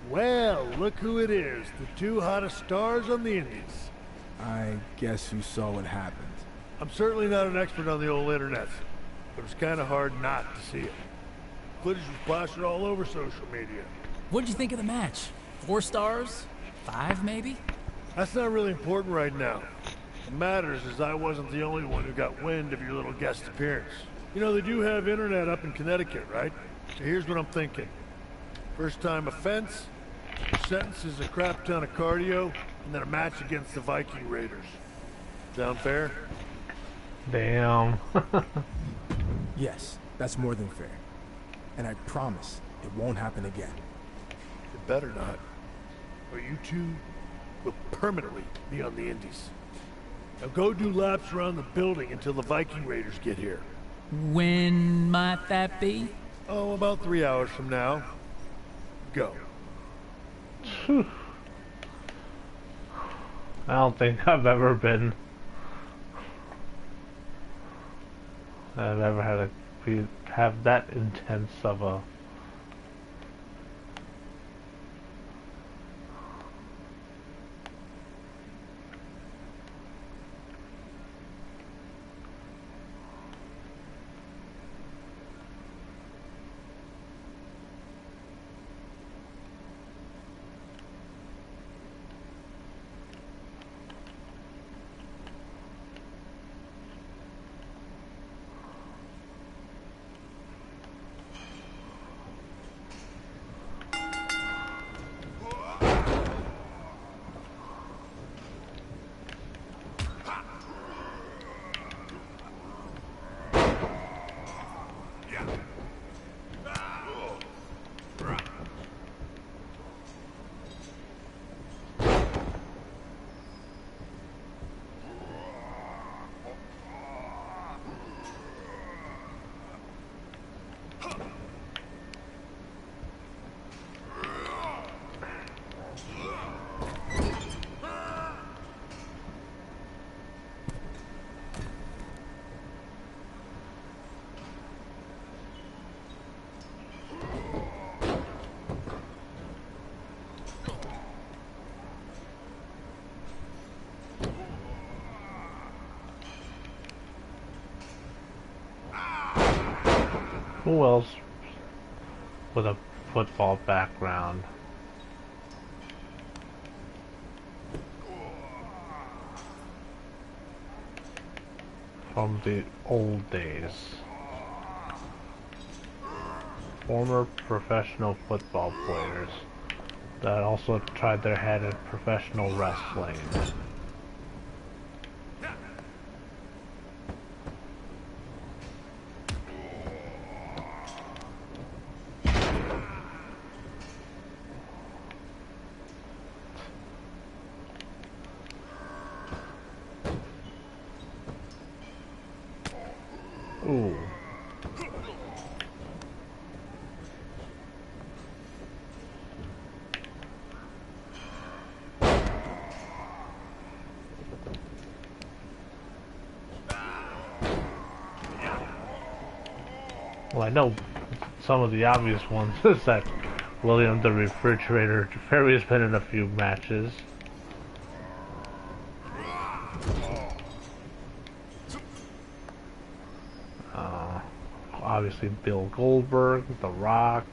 Well, look who it is. The two hottest stars on the Indies. I guess you saw what happened. I'm certainly not an expert on the old internet, but it's kind of hard not to see it. Footage was plastered all over social media. What'd you think of the match? 4 stars? 5 maybe? That's not really important right now. What matters is I wasn't the only one who got wind of your little guest appearance. You know, they do have internet up in Connecticut, right? So here's what I'm thinking. First time offense, sentence is a crap ton of cardio, and then a match against the Viking Raiders. Sound fair? Damn. Yes, that's more than fair. And I promise it won't happen again. It better not. Or you two will permanently be on the Indies. Now go do laps around the building until the Viking Raiders get here. When might that be? Oh, about 3 hours from now. Go. I don't think I've ever had have that intense of a Who else with a football background? From the old days. Former professional football players that also tried their hand at professional wrestling. Ooh. Well, I know some of the obvious ones is that William the Refrigerator Ferry has been in a few matches. Obviously Bill Goldberg, The Rock.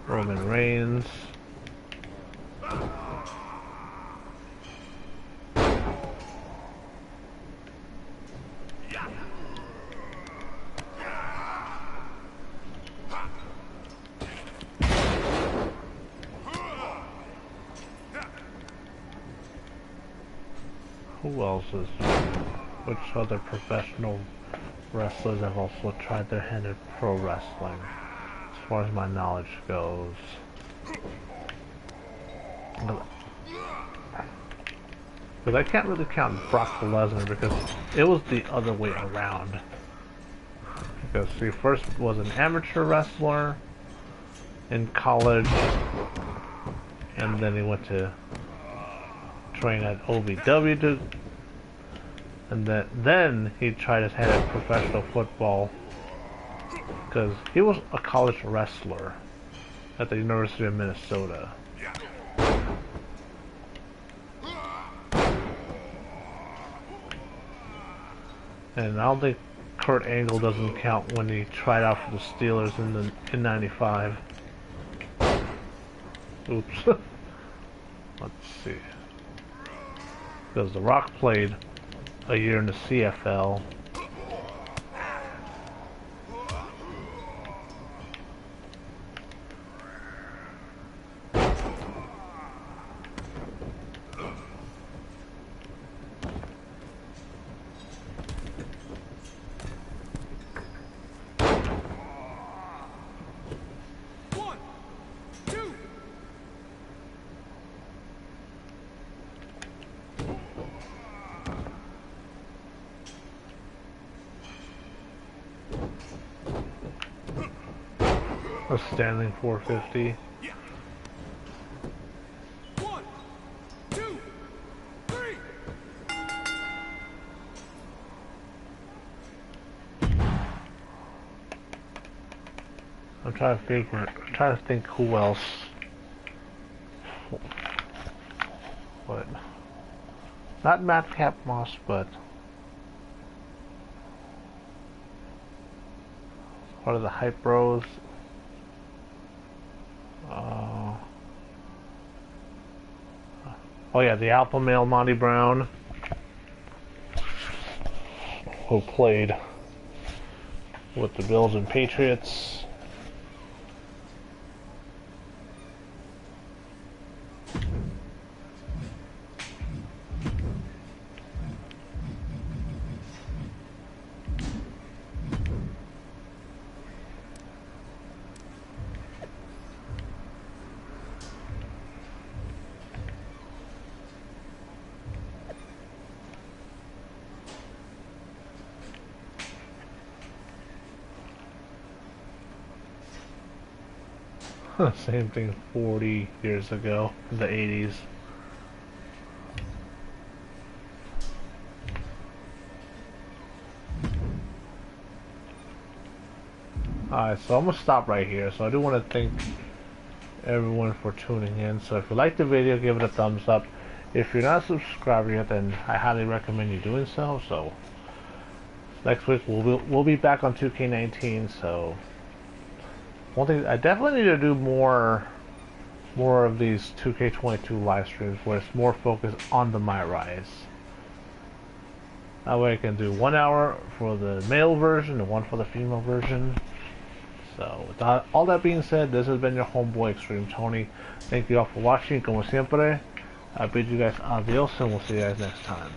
Roman Reigns. Who else is? Which other professional wrestlers have also tried their hand at pro wrestling, as far as my knowledge goes? Because I can't really count Brock Lesnar because it was the other way around. Because he first was an amateur wrestler in college, and then he went to train at OVW, and then he tried his hand at professional football because he was a college wrestler at the University of Minnesota. And I don't think Kurt Angle doesn't count when he tried out for the Steelers in '95. Oops. Let's see. Because The Rock played a year in the CFL. A standing 450. One, two, three. I'm trying to think who else. But not Madcap Moss, but part of the Hype Bros. Oh yeah, the Alpha Male Monty Brown, who played with the Bills and Patriots. Same thing 40 years ago, in the 80s. Alright, so I'm going to stop right here. So I do want to thank everyone for tuning in. So if you like the video, give it a thumbs up. If you're not subscribed yet, then I highly recommend you doing so. So next week we'll be back on 2K19. So one thing I definitely need to do more of these 2K22 live streams where it's more focused on the MyRise. That way I can do 1 hour for the male version and one for the female version. So with all that being said, this has been your homeboy XtremeTony. Thank you all for watching. Como siempre, I bid you guys adios and we'll see you guys next time.